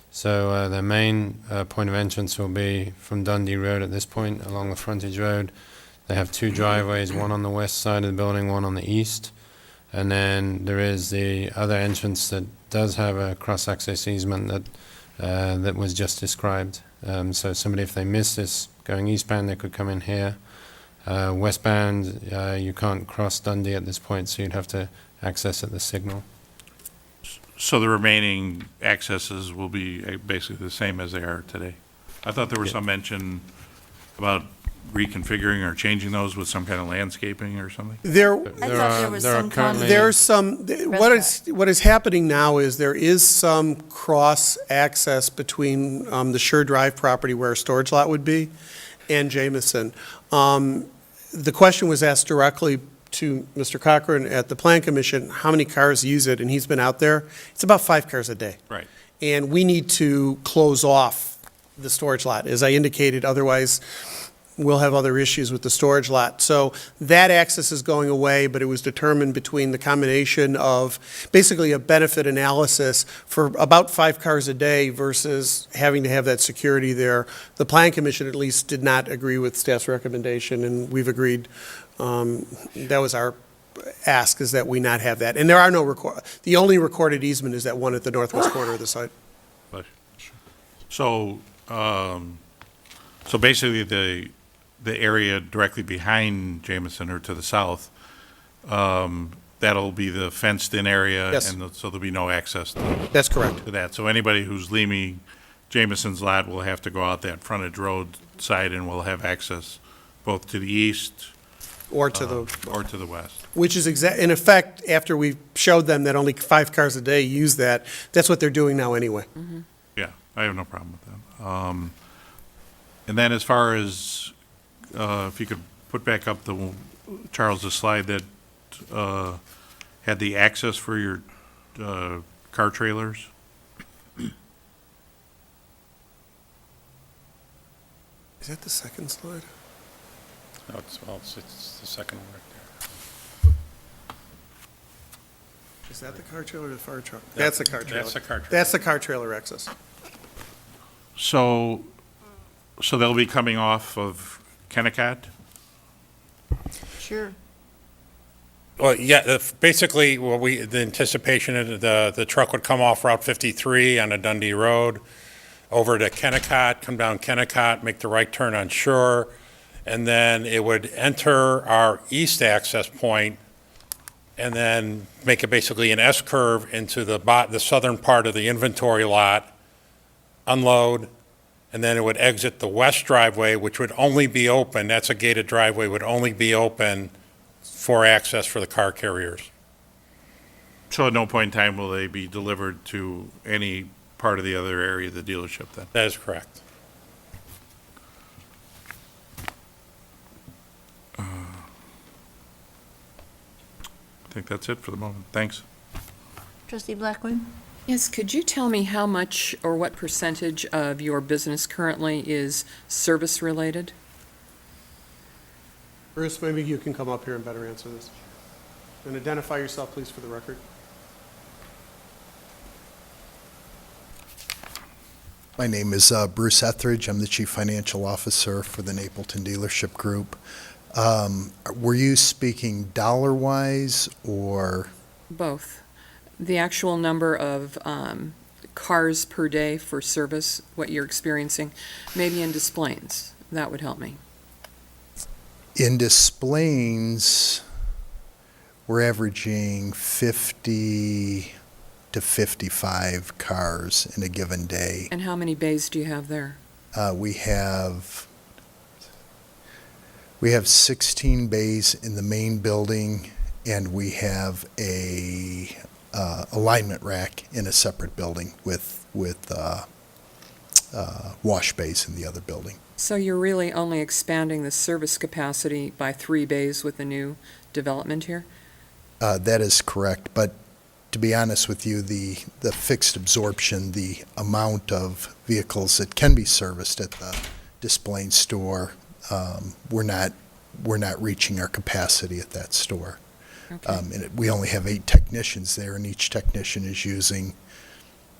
Speaker 16: So their main point of entrance will be from Dundee Road at this point along the frontage road. They have two driveways, one on the west side of the building, one on the east. And then there is the other entrance that does have a cross-access easement that was just described. So somebody, if they miss this going eastbound, they could come in here. Westbound, you can't cross Dundee at this point, so you'd have to access at the signal.
Speaker 8: So the remaining accesses will be basically the same as they are today? I thought there was some mention about reconfiguring or changing those with some kind of landscaping or something?
Speaker 14: What is happening now is there is some cross-access between the Sure Drive property where a storage lot would be and Jameson. The question was asked directly to Mr. Cochran at the Plan Commission, how many cars use it, and he's been out there. It's about 5 cars a day.
Speaker 8: Right.
Speaker 14: And we need to close off the storage lot, as I indicated, otherwise we'll have other issues with the storage lot. So that access is going away, but it was determined between the combination of basically a benefit analysis for about 5 cars a day versus having to have that security there. The Plan Commission at least did not agree with staff's recommendation, and we've agreed. That was our ask, is that we not have that. And there are no the only recorded easement is that one at the northwest corner of the site.
Speaker 8: So, so basically the area directly behind Jameson or to the south, that'll be the fenced-in area?
Speaker 14: Yes.
Speaker 8: And so there'll be no access
Speaker 14: That's correct.
Speaker 8: to that. So anybody who's leaving Jameson's lot will have to go out that frontage road side and will have access both to the east
Speaker 14: or to
Speaker 8: the west.
Speaker 14: Which is in effect, after we showed them that only 5 cars a day use that, that's what they're doing now anyway.
Speaker 8: Yeah, I have no problem with that. And then as far as, if you could put back up Charles, the slide that had the access for your car trailers.
Speaker 14: Is that the second slide?
Speaker 15: No, it's the second one right there.
Speaker 14: Is that the car trailer or the fire truck? That's the car trailer.
Speaker 15: That's the car trailer.
Speaker 14: That's the car trailer access.
Speaker 8: So they'll be coming off of Kennecott?
Speaker 1: Sure.
Speaker 15: Well, yeah, basically, the anticipation is the truck would come off Route 53 on the Dundee Road, over to Kennecott, come down Kennecott, make the right turn on Shore, and then it would enter our east access point, and then make it basically an S-curve into the southern part of the inventory lot, unload, and then it would exit the west driveway, which would only be open, that's a gated driveway, would only be open for access for the car carriers.
Speaker 8: So at no point in time will they be delivered to any part of the other area of the dealership then?
Speaker 15: That is correct.
Speaker 8: I think that's it for the moment. Thanks.
Speaker 1: Trustee Blackwood?
Speaker 17: Yes, could you tell me how much or what percentage of your business currently is service-related?
Speaker 14: Bruce, maybe you can come up here and better answer this. And identify yourself, please, for the record.
Speaker 18: My name is Bruce Etheridge. I'm the Chief Financial Officer for the Napleton Dealership Group. Were you speaking dollar-wise or?
Speaker 17: Both. The actual number of cars per day for service, what you're experiencing, maybe in Des Plaines. That would help me.
Speaker 18: In Des Plaines, we're averaging 50 to 55 cars in a given day.
Speaker 17: And how many bays do you have there?
Speaker 18: We have 16 bays in the main building, and we have a alignment rack in a separate building with wash bays in the other building.
Speaker 17: So you're really only expanding the service capacity by 3 bays with the new development here?
Speaker 18: That is correct, but to be honest with you, the fixed absorption, the amount of vehicles that can be serviced at the displaying store, we're not reaching our capacity at that store.
Speaker 17: Okay.
Speaker 18: We only have 8 technicians there, and each technician is using,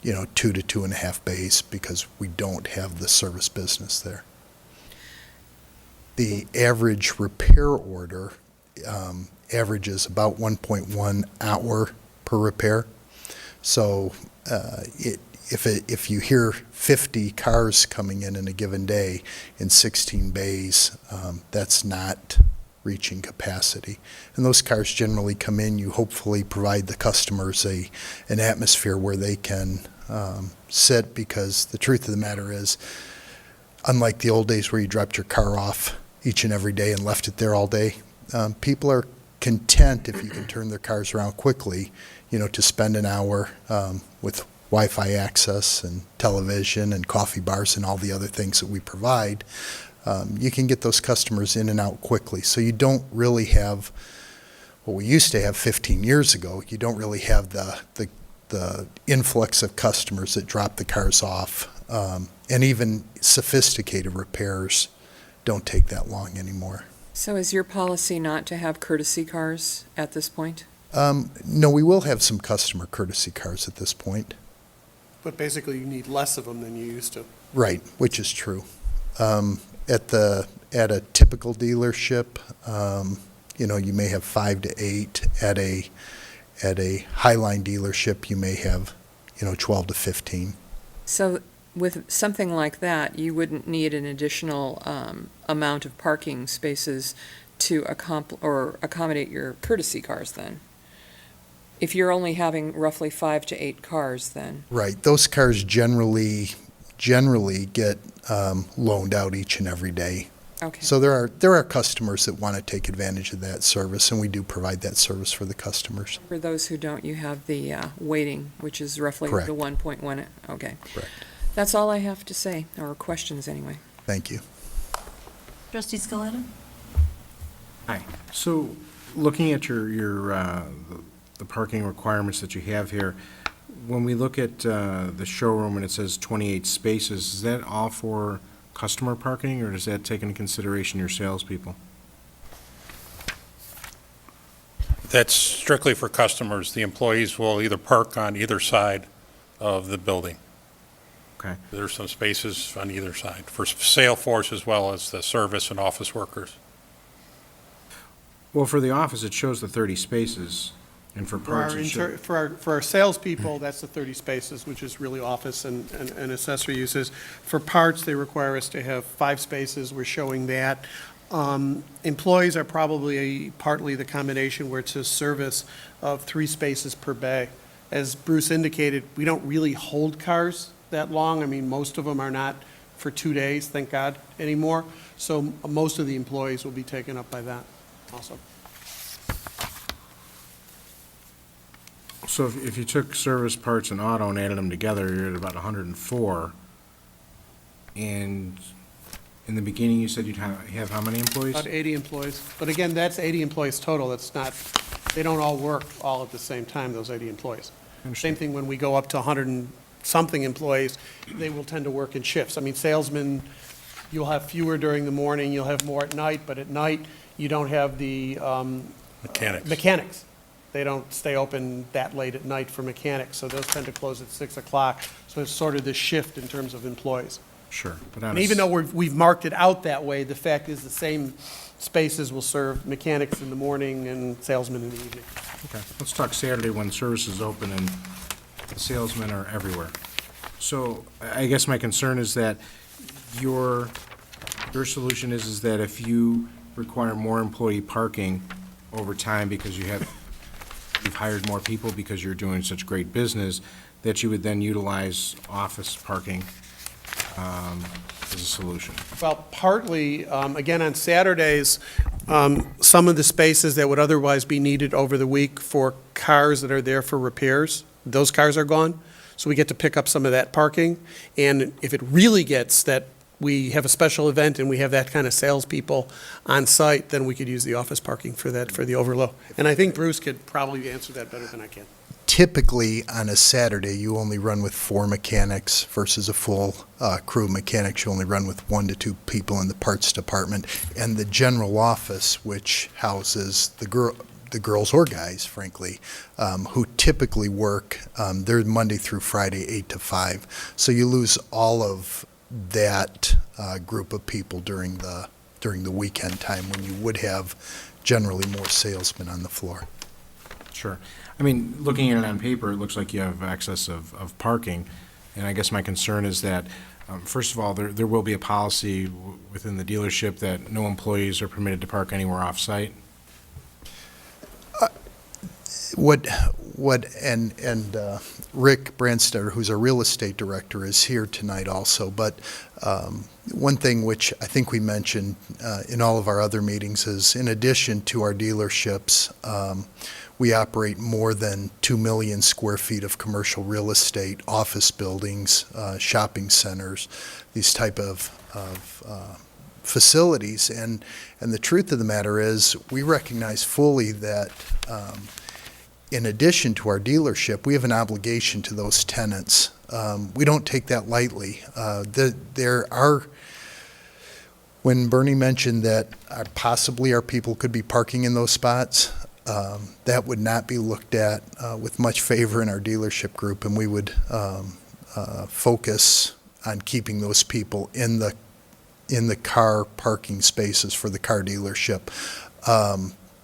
Speaker 18: 2 to 2.5 bays because we don't have the service business there. The average repair order averages about 1.1 hour per repair. So if you hear 50 cars coming in a given day in 16 bays, that's not reaching capacity. And those cars generally come in, you hopefully provide the customers an atmosphere where they can sit, because the truth of the matter is, unlike the old days where you dropped your car off each and every day and left it there all day, people are content if you can turn their cars around quickly, to spend an hour with Wi-Fi access and television and coffee bars and all the other things that we provide. You can get those customers in and out quickly. So you don't really have what we used to have 15 years ago. You don't really have the influx of customers that drop the cars off. And even sophisticated repairs don't take that long anymore.
Speaker 17: So is your policy not to have courtesy cars at this point?
Speaker 18: No, we will have some customer courtesy cars at this point.
Speaker 14: But basically, you need less of them than you used to.
Speaker 18: Right, which is true. At a typical dealership, you may have 5 to 8. At a Highline dealership, you may have, 12 to 15.
Speaker 17: So with something like that, you wouldn't need an additional amount of parking spaces to accommodate your courtesy cars then? If you're only having roughly 5 to 8 cars then?
Speaker 18: Right, those cars generally get loaned out each and every day.
Speaker 17: Okay.
Speaker 18: So there are customers that want to take advantage of that service, and we do provide that service for the customers.
Speaker 17: For those who don't, you have the waiting, which is roughly
Speaker 18: Correct.
Speaker 17: the 1.1. Okay.
Speaker 18: Correct.
Speaker 17: That's all I have to say, or questions anyway.
Speaker 18: Thank you.
Speaker 1: Trustee Scaletta?
Speaker 4: Hi. So, looking at the parking requirements that you have here, when we look at the showroom and it says 28 spaces, is that all for customer parking, or does that take into consideration your salespeople?
Speaker 15: That's strictly for customers. The employees will either park on either side of the building.
Speaker 4: Okay.
Speaker 15: There's some spaces on either side for sale force as well as the service and office workers.
Speaker 4: Well, for the office, it shows the 30 spaces, and for parts, it shows...
Speaker 14: For our salespeople, that's the 30 spaces, which is really office and accessory uses. For parts, they require us to have 5 spaces. We're showing that. Employees are probably partly the combination where it's a service of 3 spaces per bay. As Bruce indicated, we don't really hold cars that long. I mean, most of them are not for 2 days, thank God, anymore. So most of the employees will be taken up by that also.
Speaker 4: So if you took service, parts, and auto and added them together, you're at about 104. And in the beginning, you said you'd have how many employees?
Speaker 14: About 80 employees. But again, that's 80 employees total. That's not, they don't all work all at the same time, those 80 employees. Same thing when we go up to 100 and something employees, they will tend to work in shifts. I mean, salesmen, you'll have fewer during the morning, you'll have more at night, but at night, you don't have the mechanics. They don't stay open that late at night for mechanics, so those tend to close at 6 o'clock. So it's sort of this shift in terms of employees.
Speaker 4: Sure. But
Speaker 14: And even though we've marked it out that way, the fact is the same spaces will serve mechanics in the morning and salesmen in the evening.
Speaker 4: Okay, let's talk Saturday when service is open and the salesmen are everywhere. So I guess my concern is that your solution is that if you require more employee parking over time because you've hired more people because you're doing such great business, that you would then utilize office parking as a solution.
Speaker 14: Well, partly, again, on Saturdays, some of the spaces that would otherwise be needed over the week for cars that are there for repairs, those cars are gone. So we get to pick up some of that parking. And if it really gets that we have a special event and we have that kind of salespeople on site, then we could use the office parking for that, for the overflow. And I think Bruce could probably answer that better than I can.
Speaker 18: Typically, on a Saturday, you only run with 4 mechanics versus a full crew of mechanics. You only run with 1 to 2 people in the parts department. And the general office, which houses the girls or guys, frankly, who typically work, they're Monday through Friday, 8 to 5. So you lose all of that group of people during the weekend time when you would have generally more salesmen on the floor.
Speaker 4: Sure. I mean, looking at it on paper, it looks like you have excess of parking, and I guess my concern is that, first of all, there will be a policy within the dealership that no employees are permitted to park anywhere off-site.
Speaker 18: What and Rick Brandstetter, who's our real estate director, is here tonight also. But one thing which I think we mentioned in all of our other meetings is, in addition to our dealerships, we operate more than 2 million square feet of commercial real estate, office buildings, shopping centers, these type of facilities. And the truth of the matter is, we recognize fully that in addition to our dealership, we have an obligation to those tenants. We don't take that lightly. When Bernie mentioned that possibly our people could be parking in those spots, that would not be looked at with much favor in our dealership group, and we would focus on keeping those people in the car parking spaces for the car dealership.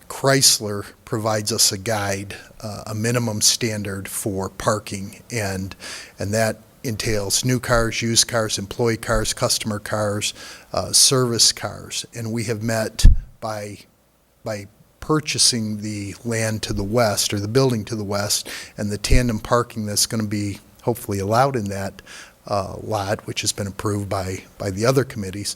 Speaker 18: Chrysler provides us a guide, a minimum standard for parking, and that entails new cars, used cars, employee cars, customer cars, service cars, and we have met by purchasing the land to the west, or the building to the west, and the tandem parking that's going to be hopefully allowed in that lot, which has been approved by the other committees.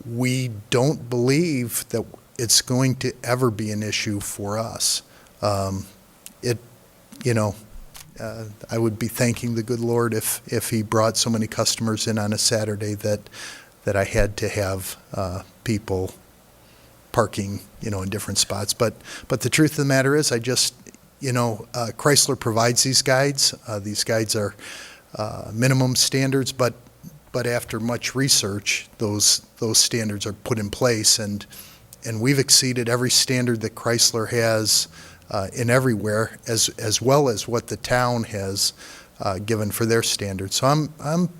Speaker 18: We don't believe that it's going to ever be an issue for us. I would be thanking the good Lord if he brought so many customers in on a Saturday that I had to have people parking, in different spots. But the truth of the matter is, Chrysler provides these guides. These guides are minimum standards, but after much research, those standards are put in place, and we've exceeded every standard that Chrysler has in everywhere, as well as what the town has given for their standards. So I'm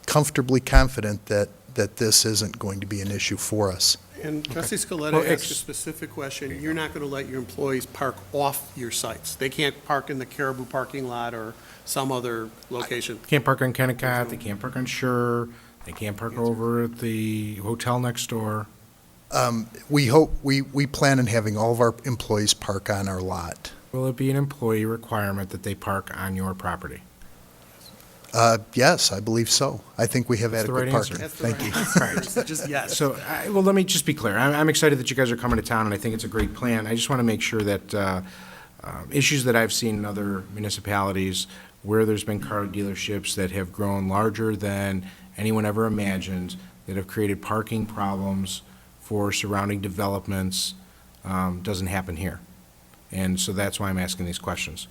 Speaker 18: comfortably confident that this isn't going to be an issue for us.
Speaker 14: And Trustee Scaletta asked a specific question. You're not going to let your employees park off your sites. They can't park in the Caribou parking lot or some other location.
Speaker 4: Can't park on Kennecott, they can't park on Shure, they can't park over at the hotel next door.
Speaker 18: We plan on having all of our employees park on our lot.
Speaker 4: Will it be an employee requirement that they park on your property?
Speaker 18: Yes, I believe so. I think we have
Speaker 4: That's the
Speaker 18: adequate
Speaker 4: right
Speaker 18: parking.
Speaker 4: answer.
Speaker 18: Thank you.
Speaker 14: Just yes.
Speaker 4: So, let me just be clear. I'm excited that you guys are coming to town, and I think it's a great plan. I just want to make sure that issues that I've seen in other municipalities where there's been car dealerships that have grown larger than anyone ever imagined, that have created parking problems for surrounding developments, doesn't happen here. And so that's why I'm asking these questions.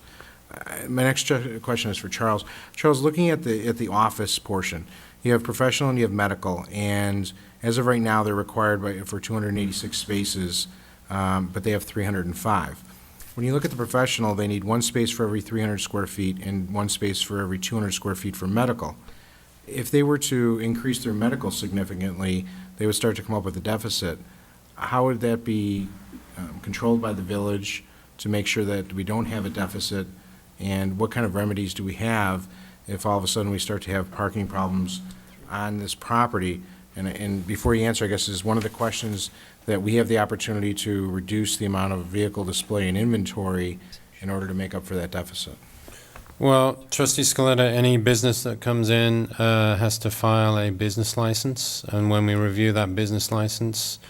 Speaker 4: My next question is for Charles. Charles, looking at the office portion, you have professional and you have medical, and as of right now, they're required for 286 spaces, but they have 305. When you look at the professional, they need 1 space for every 300 square feet and 1 space for every 200 square feet for medical. If they were to increase their medical significantly, they would start to come up with a deficit. How would that be controlled by the village to make sure that we don't have a deficit? And what kind of remedies do we have if all of a sudden we start to have parking problems on this property? And before you answer, I guess is one of the questions that we have the opportunity to reduce the amount of vehicle display and inventory in order to make up for that deficit.
Speaker 16: Well, Trustee Scaletta, any business that comes in has to file a business license, and when we review that business license,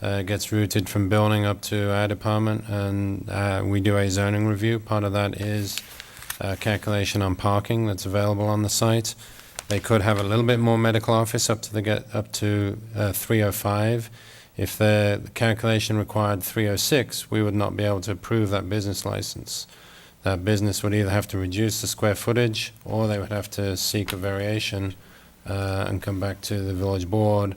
Speaker 16: it gets routed from building up to our department, and we do a zoning review. Part of that is calculation on parking that's available on the site. They could have a little bit more medical office up to 305. If the calculation required 306, we would not be able to approve that business license. That business would either have to reduce the square footage, or they would have to seek a variation and come back to the village board,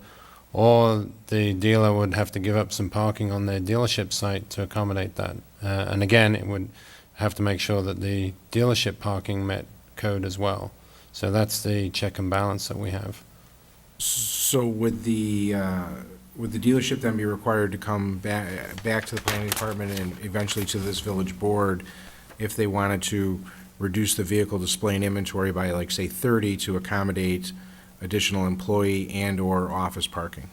Speaker 16: or the dealer would have to give up some parking on their dealership site to accommodate that. And again, it would have to make sure that the dealership parking met code as well. So that's the check and balance that we have.
Speaker 4: So would the dealership then be required to come back to the planning department and eventually to this village board if they wanted to reduce the vehicle display and inventory by, like, say, 30 to accommodate additional employee and/or office parking?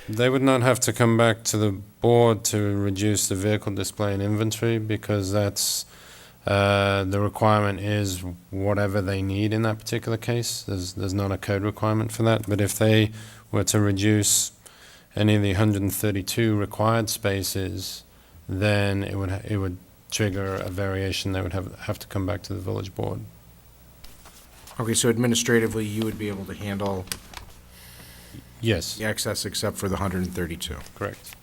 Speaker 16: They would not have to come back to the board to reduce the vehicle display and inventory, because that's, the requirement is whatever they need in that particular case. There's not a code requirement for that. But if they were to reduce any of the 132 required spaces, then it would trigger a variation. They would have to come back to the village board.
Speaker 4: Okay, so administratively, you would be able to handle
Speaker 16: Yes.
Speaker 4: the excess except for the 132?
Speaker 16: Correct.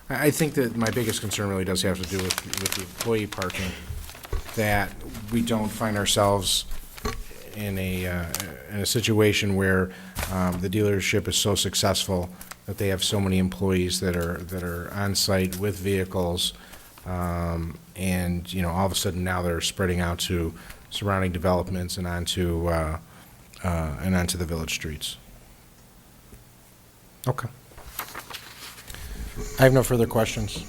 Speaker 4: I think that my biggest concern really does have to do with the employee parking, that we don't find ourselves in a situation where the dealership is so successful that they have so many employees that are on site with vehicles, and, you know, all of a sudden now they're spreading out to surrounding developments and onto the village streets. Okay. I have no further questions.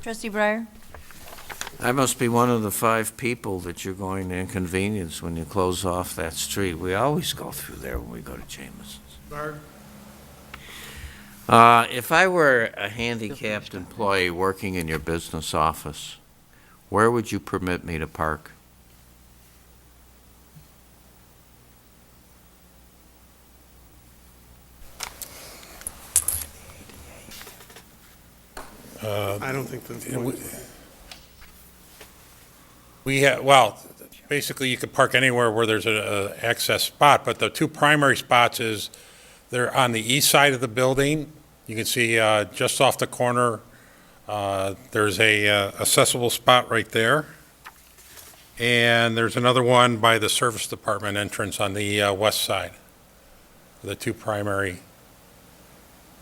Speaker 1: Trustee Breyer?
Speaker 19: I must be one of the 5 people that you're going to inconvenience when you close off that street. We always go through there when we go to Jameson's. If I were a handicapped employee working in your business office, where would you permit me to park?
Speaker 14: I don't think that.
Speaker 15: We have, well, basically you could park anywhere where there's a access spot, but the 2 primary spots is they're on the east side of the building. You can see just off the corner, there's a accessible spot right there. And there's another one by the service department entrance on the west side. The 2 primary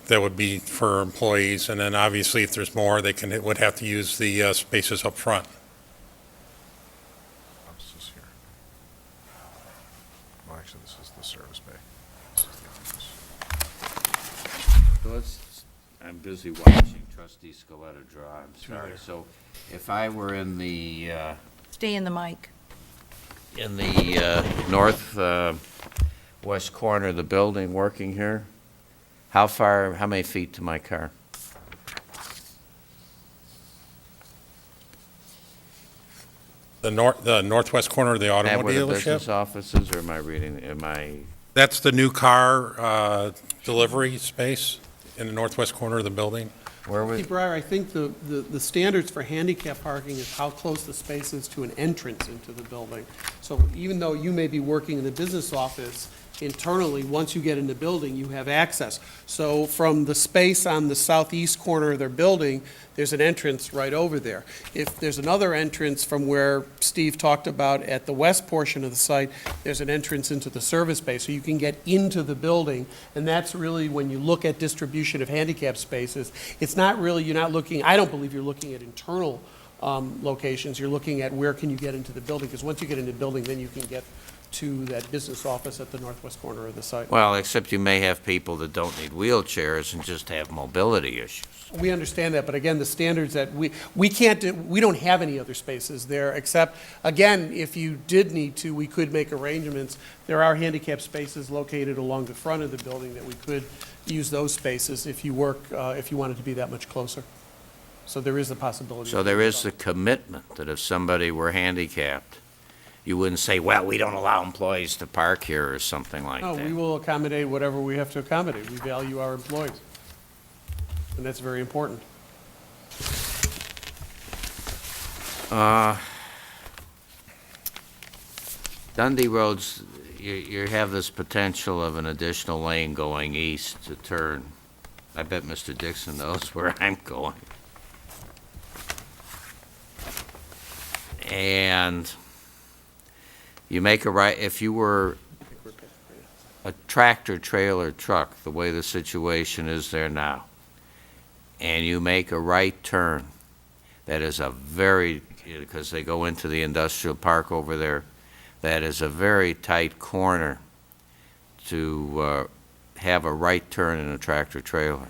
Speaker 15: that would be for employees, and then obviously if there's more, they would have to use the spaces up front.
Speaker 4: Well, actually, this is the service bay.
Speaker 19: I'm busy watching Trustee Scaletta draw, I'm sorry. So if I were in the
Speaker 1: Stay in the mic.
Speaker 19: north west corner of the building working here, how many feet to my car?
Speaker 15: The northwest corner of the
Speaker 19: Where
Speaker 15: automobile
Speaker 19: the
Speaker 15: dealership?
Speaker 19: business offices, or am I?
Speaker 15: That's the new car delivery space in the northwest corner of the building.
Speaker 19: Where
Speaker 14: Hey, Breyer, I think the standards for handicap parking is how close the space is to an entrance into the building. So even though you may be working in the business office, internally, once you get in the building, you have access. So from the space on the southeast corner of their building, there's an entrance right over there. If there's another entrance from where Steve talked about at the west portion of the site, there's an entrance into the service bay, so you can get into the building. And that's really, when you look at distribution of handicap spaces, it's not really, you're not looking, I don't believe you're looking at internal locations. You're looking at where can you get into the building, because once you get into the building, then you can get to that business office at the northwest corner of the site.
Speaker 19: Well, except you may have people that don't need wheelchairs and just have mobility issues.
Speaker 14: We understand that, but again, the standards that we can't do, we don't have any other spaces there, except, again, if you did need to, we could make arrangements. There are handicap spaces located along the front of the building that we could use those spaces if you wanted to be that much closer. So there is a possibility.
Speaker 19: So there is the commitment that if somebody were handicapped, you wouldn't say, well, we don't allow employees to park here or something like that.
Speaker 14: No, we will accommodate whatever we have to accommodate. We value our employees, and that's very important.
Speaker 19: Dundee Road's, you have this potential of an additional lane going east to turn. I bet Mr. Dixon knows where I'm going. And you make a right, if you were a tractor trailer truck, the way the situation is there now, and you make a right turn, that is a very, because they go into the industrial park over there, that is a very tight corner to have a right turn in a tractor trailer.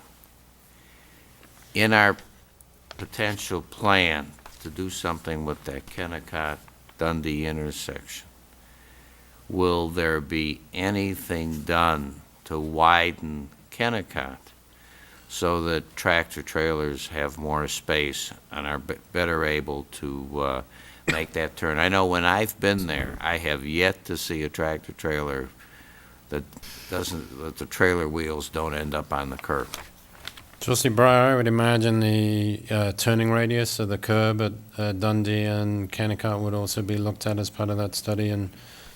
Speaker 19: In our potential plan to do something with that Kennecott-Dundee intersection, will there be anything done to widen Kennecott so that tractor trailers have more space and are better able to make that turn? I know when I've been there, I have yet to see a tractor trailer that the trailer wheels don't end up on the curb.
Speaker 16: Trustee Breyer, I would imagine the turning radius of the curb at Dundee and Kennecott would also be looked at as part of that study and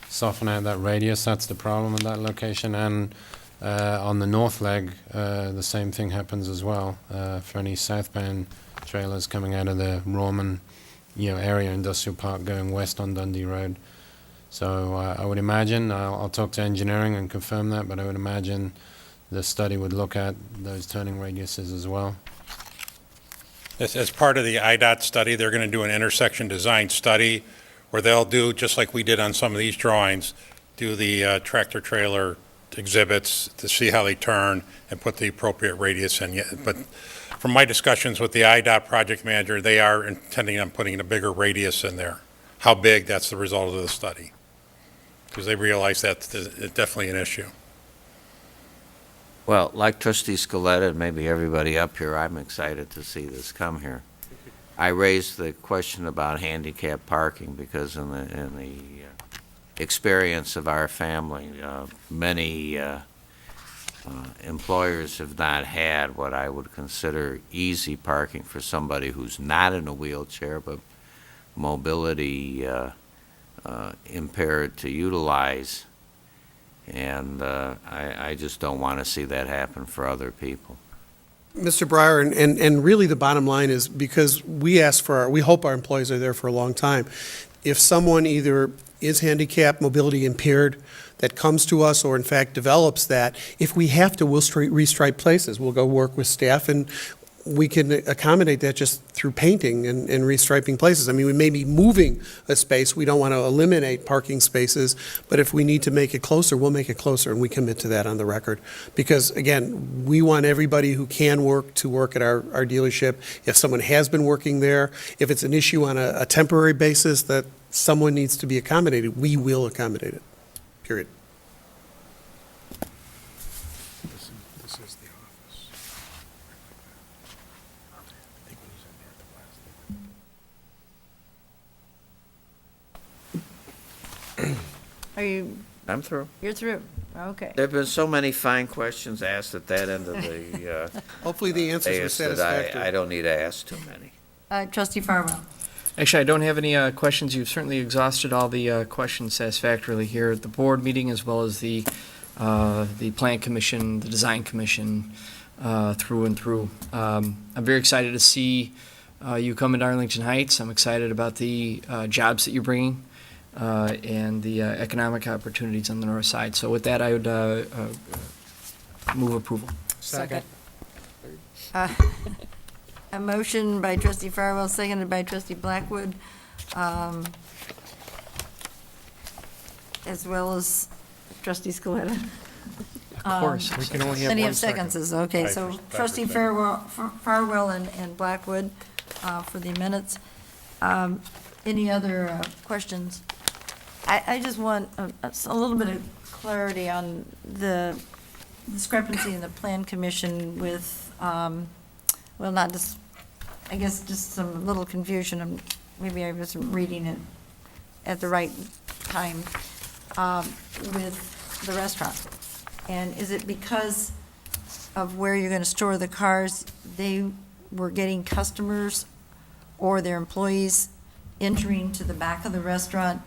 Speaker 16: soften out that radius. That's the problem at that location. And on the north leg, the same thing happens as well for any southbound trailers coming out of the Roman area industrial park going west on Dundee Road. So I would imagine, I'll talk to engineering and confirm that, but I would imagine the study would look at those turning radiuses as well.
Speaker 15: As part of the IDOT study, they're going to do an intersection design study where they'll do, just like we did on some of these drawings, do the tractor trailer exhibits to see how they turn and put the appropriate radius in. But from my discussions with the IDOT project manager, they are intending on putting a bigger radius in there. How big, that's the result of the study, because they realize that's definitely an issue.
Speaker 19: Well, like Trustee Scaletta and maybe everybody up here, I'm excited to see this come here. I raised the question about handicap parking because in the experience of our family, many employers have not had what I would consider easy parking for somebody who's not in a wheelchair but mobility impaired to utilize. And I just don't want to see that happen for other people.
Speaker 14: Mr. Breyer, and really the bottom line is, because we hope our employees are there for a long time. If someone either is handicapped, mobility impaired, that comes to us, or in fact develops that, if we have to, we'll restripe places. We'll go work with staff, and we can accommodate that just through painting and restriping places. I mean, we may be moving a space. We don't want to eliminate parking spaces, but if we need to make it closer, we'll make it closer, and we commit to that on the record. Because, again, we want everybody who can work to work at our dealership. If someone has been working there, if it's an issue on a temporary basis that someone needs to be accommodated, we will accommodate it, period.
Speaker 4: This is the office. I think it was in there at the last.
Speaker 1: Are you,
Speaker 19: I'm through.
Speaker 1: you're through? Okay.
Speaker 19: There have been so many fine questions asked at that end of the
Speaker 14: Hopefully the answers were
Speaker 19: dais that
Speaker 14: satisfactory.
Speaker 19: I don't need to ask too many.
Speaker 1: Trustee Farwell.
Speaker 20: Actually, I don't have any questions. You've certainly exhausted all the questions satisfactorily here at the board meeting, as well as the Plan Commission, the Design Commission, through and through. I'm very excited to see you come into Arlington Heights. I'm excited about the jobs that you're bringing and the economic opportunities on the north side. So with that, I would move approval.
Speaker 1: Second. A motion by Trustee Farwell, seconded by Trustee Blackwood, as well as Trustee Scaletta.
Speaker 20: Of course, we can only have
Speaker 1: Plenty
Speaker 20: one
Speaker 1: of
Speaker 20: second.
Speaker 1: seconds, okay, so Trustee Farwell and Blackwood for the minutes. Any other questions? I just want a little bit of clarity on the discrepancy in the Plan Commission with, well, not just, I guess just some little confusion, maybe I wasn't reading it at the right time, with the restaurant. And is it because of where you're going to store the cars, they were getting customers or their employees entering to the back of the restaurant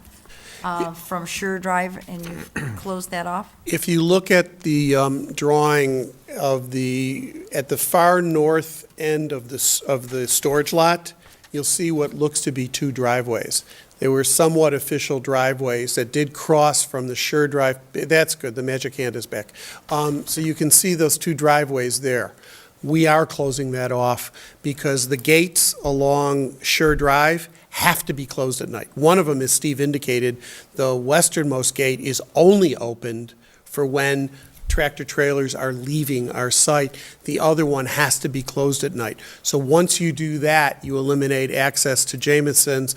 Speaker 1: from Sure Drive, and you closed that off?
Speaker 14: If you look at the drawing of at the far north end of the storage lot, you'll see what looks to be two driveways. They were somewhat official driveways that did cross from the Sure Drive. That's good, the magic hand is back. So you can see those two driveways there. We are closing that off because the gates along Sure Drive have to be closed at night. One of them, as Steve indicated, the westernmost gate is only opened for when tractor trailers are leaving our site. The other one has to be closed at night. So once you do that, you eliminate access to Jameson's.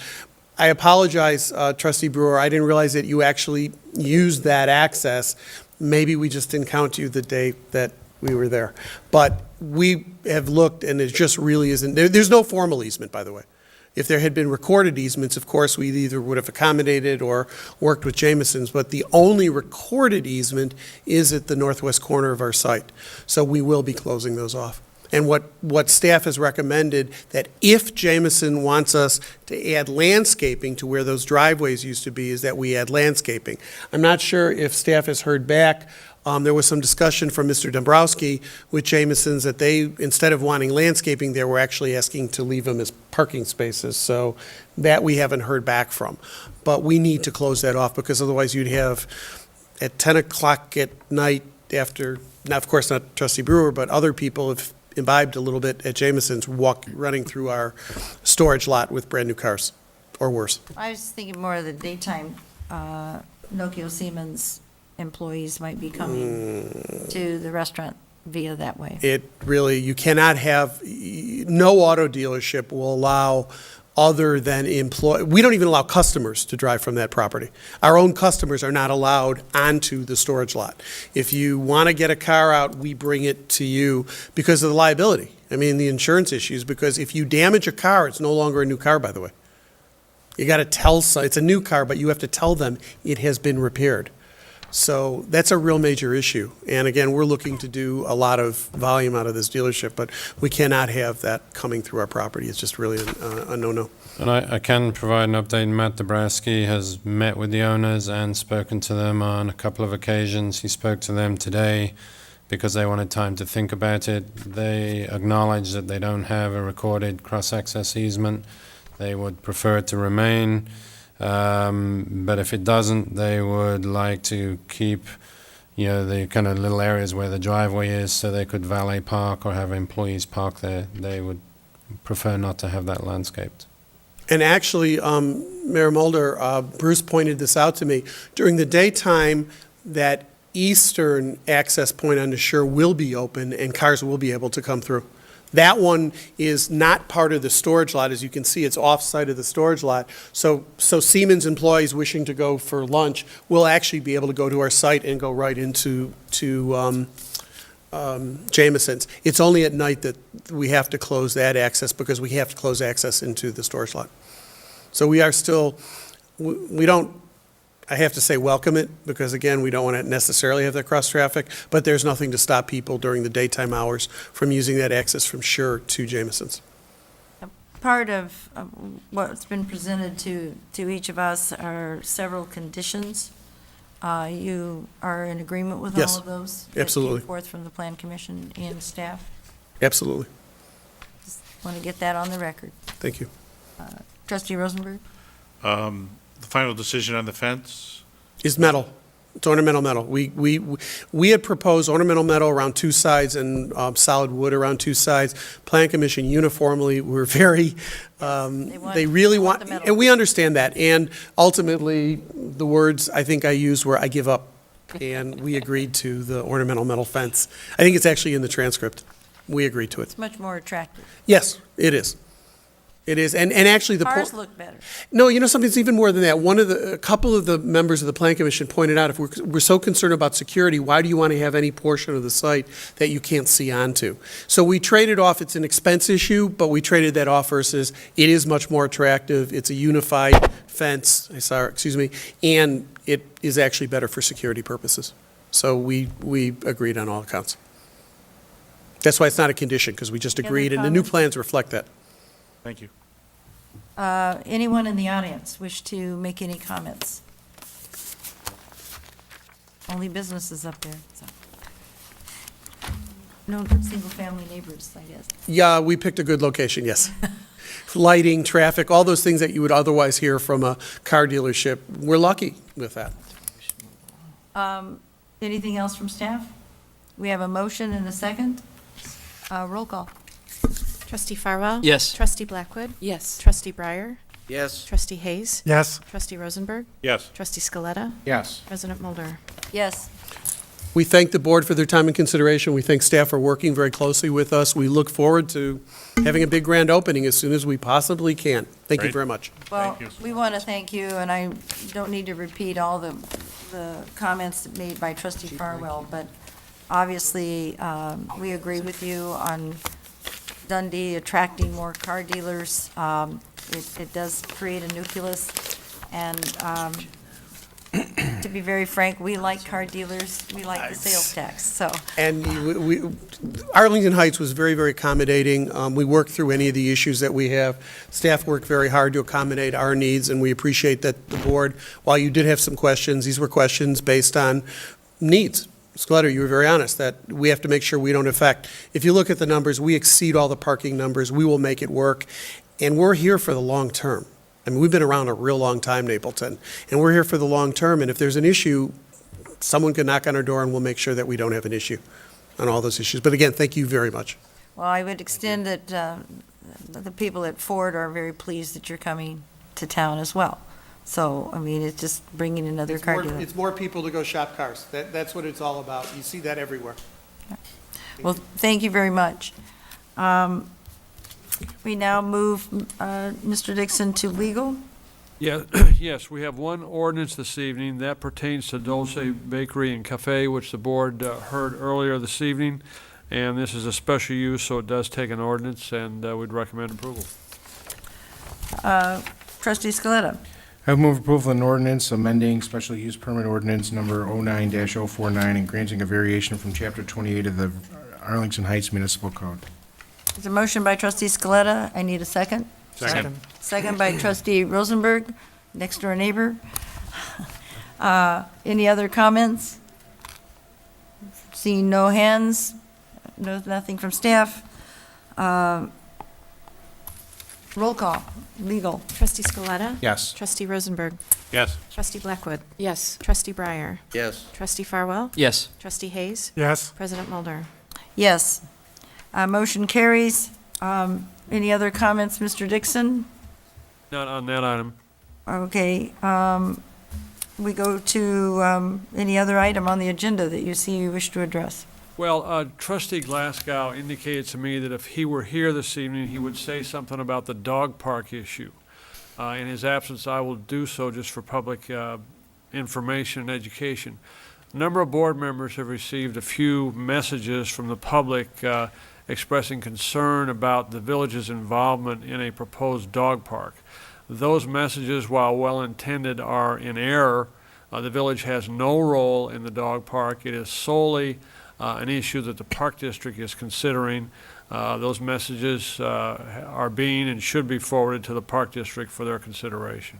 Speaker 14: I apologize, Trustee Brewer, I didn't realize that you actually used that access. Maybe we just didn't count you the day that we were there. But we have looked, and it just really isn't, there's no formal easement, by the way. If there had been recorded easements, of course, we either would have accommodated or worked with Jameson's, but the only recorded easement is at the northwest corner of our site. So we will be closing those off. And what staff has recommended, that if Jameson wants us to add landscaping to where those driveways used to be, is that we add landscaping. I'm not sure if staff has heard back. There was some discussion from Mr. Dombrowski with Jameson's that they, instead of wanting landscaping, they were actually asking to leave them as parking spaces. So that we haven't heard back from. But we need to close that off, because otherwise you'd have at 10 o'clock at night after, now of course not Trustee Brewer, but other people have imbibed a little bit at Jameson's running through our storage lot with brand new cars, or worse.
Speaker 1: I was thinking more of the daytime, Nokia Siemens employees might be coming to the restaurant via that way.
Speaker 14: It really, you cannot have, no auto dealership will allow other than we don't even allow customers to drive from that property. Our own customers are not allowed onto the storage lot. If you want to get a car out, we bring it to you because of the liability. I mean, the insurance issues, because if you damage a car, it's no longer a new car, by the way. You got to tell, it's a new car, but you have to tell them it has been repaired. So that's a real major issue. And again, we're looking to do a lot of volume out of this dealership, but we cannot have that coming through our property. It's just really a no-no.
Speaker 16: And I can provide an update. Matt Dabrowski has met with the owners and spoken to them on a couple of occasions. He spoke to them today because they wanted time to think about it. They acknowledge that they don't have a recorded cross-access easement. They would prefer it to remain. But if it doesn't, they would like to keep, the kind of little areas where the driveway is, so they could valet park or have employees park there. They would prefer not to have that landscaped.
Speaker 14: And actually, Mayor Mulder, Bruce pointed this out to me. During the daytime, that eastern access point on the shore will be open and cars will be able to come through. That one is not part of the storage lot. As you can see, it's off-site of the storage lot. So Siemens employees wishing to go for lunch will actually be able to go to our site and go right into Jameson's. It's only at night that we have to close that access, because we have to close access into the storage lot. So we are still, we don't, I have to say welcome it, because again, we don't want to necessarily have that cross-traffic, but there's nothing to stop people during the daytime hours from using that access from Sure to Jameson's.
Speaker 1: Part of what's been presented to each of us are several conditions. You are in agreement with
Speaker 14: Yes,
Speaker 1: all of those?
Speaker 14: absolutely.
Speaker 1: That came forth from the Plan Commission and staff?
Speaker 14: Absolutely.
Speaker 1: Just want to get that on the record.
Speaker 14: Thank you.
Speaker 1: Trustee Rosenberg?
Speaker 8: The final decision on the fence?
Speaker 14: Is metal. It's ornamental metal. We had proposed ornamental metal around two sides and solid wood around two sides. Plan Commission uniformly were very, they really want,
Speaker 1: the metal.
Speaker 14: and we understand that. And ultimately, the words I think I used were, I give up. And we agreed to the ornamental metal fence. I think it's actually in the transcript. We agreed to it.
Speaker 1: It's much more attractive.
Speaker 14: Yes, it is. It is, and actually the
Speaker 1: Cars look better.
Speaker 14: No, something's even more than that. A couple of the members of the Plan Commission pointed out, if we're so concerned about security, why do you want to have any portion of the site that you can't see onto? So we traded off, it's an expense issue, but we traded that off versus it is much more attractive. It's a unified fence, and it is actually better for security purposes. So we agreed on all accounts. That's why it's not a condition, because we just agreed, and the new plans reflect that.
Speaker 8: Thank you.
Speaker 1: Anyone in the audience wish to make any comments? only businesses up there, so. No single-family neighbors, I guess.
Speaker 14: Yeah, we picked a good location, yes. Lighting, traffic, all those things that you would otherwise hear from a car dealership. We're lucky with that.
Speaker 1: Anything else from staff? We have a motion and a second. Roll call.
Speaker 13: Trustee Farwell?
Speaker 20: Yes.
Speaker 13: Trustee Blackwood?
Speaker 17: Yes.
Speaker 13: Trustee Breyer?
Speaker 19: Yes.
Speaker 13: Trustee Hayes?
Speaker 5: Yes.
Speaker 13: Trustee Rosenberg?
Speaker 8: Yes.
Speaker 13: Trustee Scaletta?
Speaker 4: Yes.
Speaker 13: President Mulder?
Speaker 1: Yes.
Speaker 14: We thank the board for their time and consideration. We thank staff for working very closely with us. We look forward to having a big grand opening as soon as we possibly can. Thank you
Speaker 8: Great.
Speaker 14: very much.
Speaker 1: Well,
Speaker 8: Thank you.
Speaker 1: we want to thank you, and I don't need to repeat all the comments made by trustee Farwell, but obviously, we agree with you on Dundee attracting more car dealers. It does create a nucleus, and to be very frank, we like car dealers. We like the sales tax, so.
Speaker 14: And Arlington Heights was very, very accommodating. We worked through any of the issues that we have. Staff worked very hard to accommodate our needs, and we appreciate that the board, while you did have some questions, these were questions based on needs. Scaletta, you were very honest that we have to make sure we don't affect. If you look at the numbers, we exceed all the parking numbers. We will make it work, and we're here for the long term. I mean, we've been around a real long time, Napleton, and we're here for the long term, and if there's an issue, someone can knock on our door and we'll make sure that we don't have an issue on all those issues. But again, thank you very much.
Speaker 1: Well, I would extend that the people at Ford are very pleased that you're coming to town as well. So, I mean, it's just bringing another car dealer.
Speaker 14: It's more people to go shop cars. That's what it's all about. You see that everywhere.
Speaker 1: Well, thank you very much. We now move, Mr. Dixon, to legal.
Speaker 9: Yeah, yes, we have one ordinance this evening that pertains to Dulce Bakery and Cafe, which the board heard earlier this evening. And this is a special use, so it does take an ordinance, and we'd recommend approval.
Speaker 1: Trustee Scaletta.
Speaker 4: I move approval of an ordinance amending special use permit ordinance number 09-049 and granting a variation from chapter 28 of the Arlington Heights Municipal Code.
Speaker 1: There's a motion by trustee Scaletta. I need a second.
Speaker 8: Second.
Speaker 1: Second by trustee Rosenberg, next door neighbor. Any other comments? Seeing no hands, nothing from staff. Roll call, legal.
Speaker 13: Trustee Scaletta?
Speaker 4: Yes.
Speaker 13: Trustee Rosenberg?
Speaker 8: Yes.
Speaker 13: Trustee Blackwood?
Speaker 17: Yes.
Speaker 13: Trustee Breyer?
Speaker 19: Yes.
Speaker 13: Trustee Farwell?
Speaker 20: Yes.
Speaker 13: Trustee Hayes?
Speaker 5: Yes.
Speaker 13: President Mulder?
Speaker 1: Yes. Motion carries. Any other comments, Mr. Dixon?
Speaker 9: Not on that item.
Speaker 1: Okay, we go to any other item on the agenda that you see you wish to address.
Speaker 9: Well, Trustee Glasgow indicated to me that if he were here this evening, he would say something about the dog park issue. In his absence, I will do so just for public information and education. A number of board members have received a few messages from the public expressing concern about the village's involvement in a proposed dog park. Those messages, while well-intended, are in error. The village has no role in the dog park. It is solely an issue that the Park District is considering. Those messages are being and should be forwarded to the Park District for their consideration.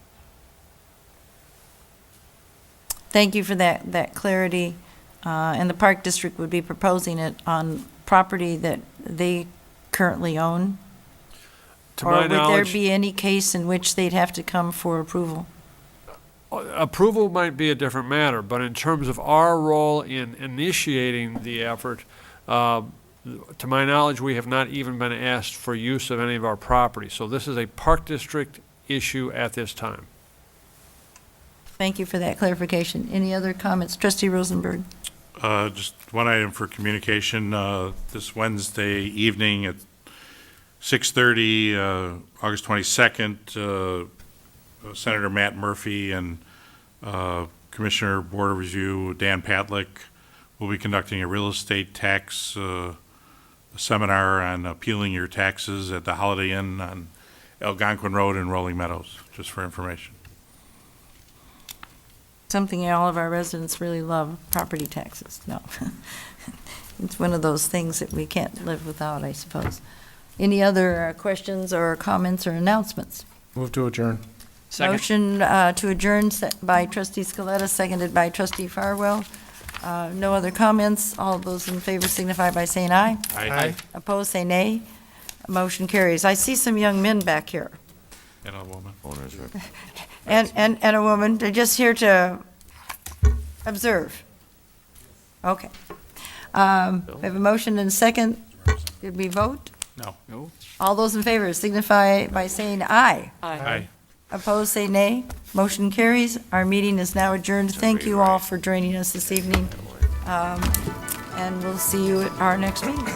Speaker 1: Thank you for that clarity. And the Park District would be proposing it on property that they currently own?
Speaker 9: To my
Speaker 1: Or would there be any case in which they'd have to come for approval?
Speaker 9: Approval might be a different matter, but in terms of our role in initiating the effort, to my knowledge, we have not even been asked for use of any of our property. So this is a Park District issue at this time.
Speaker 1: Thank you for that clarification. Any other comments? Trustee Rosenberg.
Speaker 8: Just one item for communication. This Wednesday evening at 6:30, August 22nd, Senator Matt Murphy and Commissioner Board of Review Dan Patlick will be conducting a real estate tax seminar on appealing your taxes at the Holiday Inn on Algonquin Road in Rolling Meadows, just for information.
Speaker 1: Something all of our residents really love, property taxes. No. It's one of those things that we can't live without, I suppose. Any other questions or comments or announcements?
Speaker 4: Move to adjourn.
Speaker 20: Second.
Speaker 1: Motion to adjourn by trustee Scaletta, seconded by trustee Farwell. No other comments. All those in favor signify by saying aye.
Speaker 8: Aye.
Speaker 1: Opposed, say nay. Motion carries. I see some young men back here,
Speaker 8: And a woman.
Speaker 19: Owner's rep.
Speaker 1: and a woman. They're just here to observe. Okay. We have a motion and a second. Did we vote?
Speaker 8: No.
Speaker 9: No?
Speaker 1: All those in favor signify by saying aye.
Speaker 8: Aye.
Speaker 1: Opposed, say nay. Motion carries. Our meeting is now adjourned. Thank you all for joining us this evening. And we'll see you at our next meeting.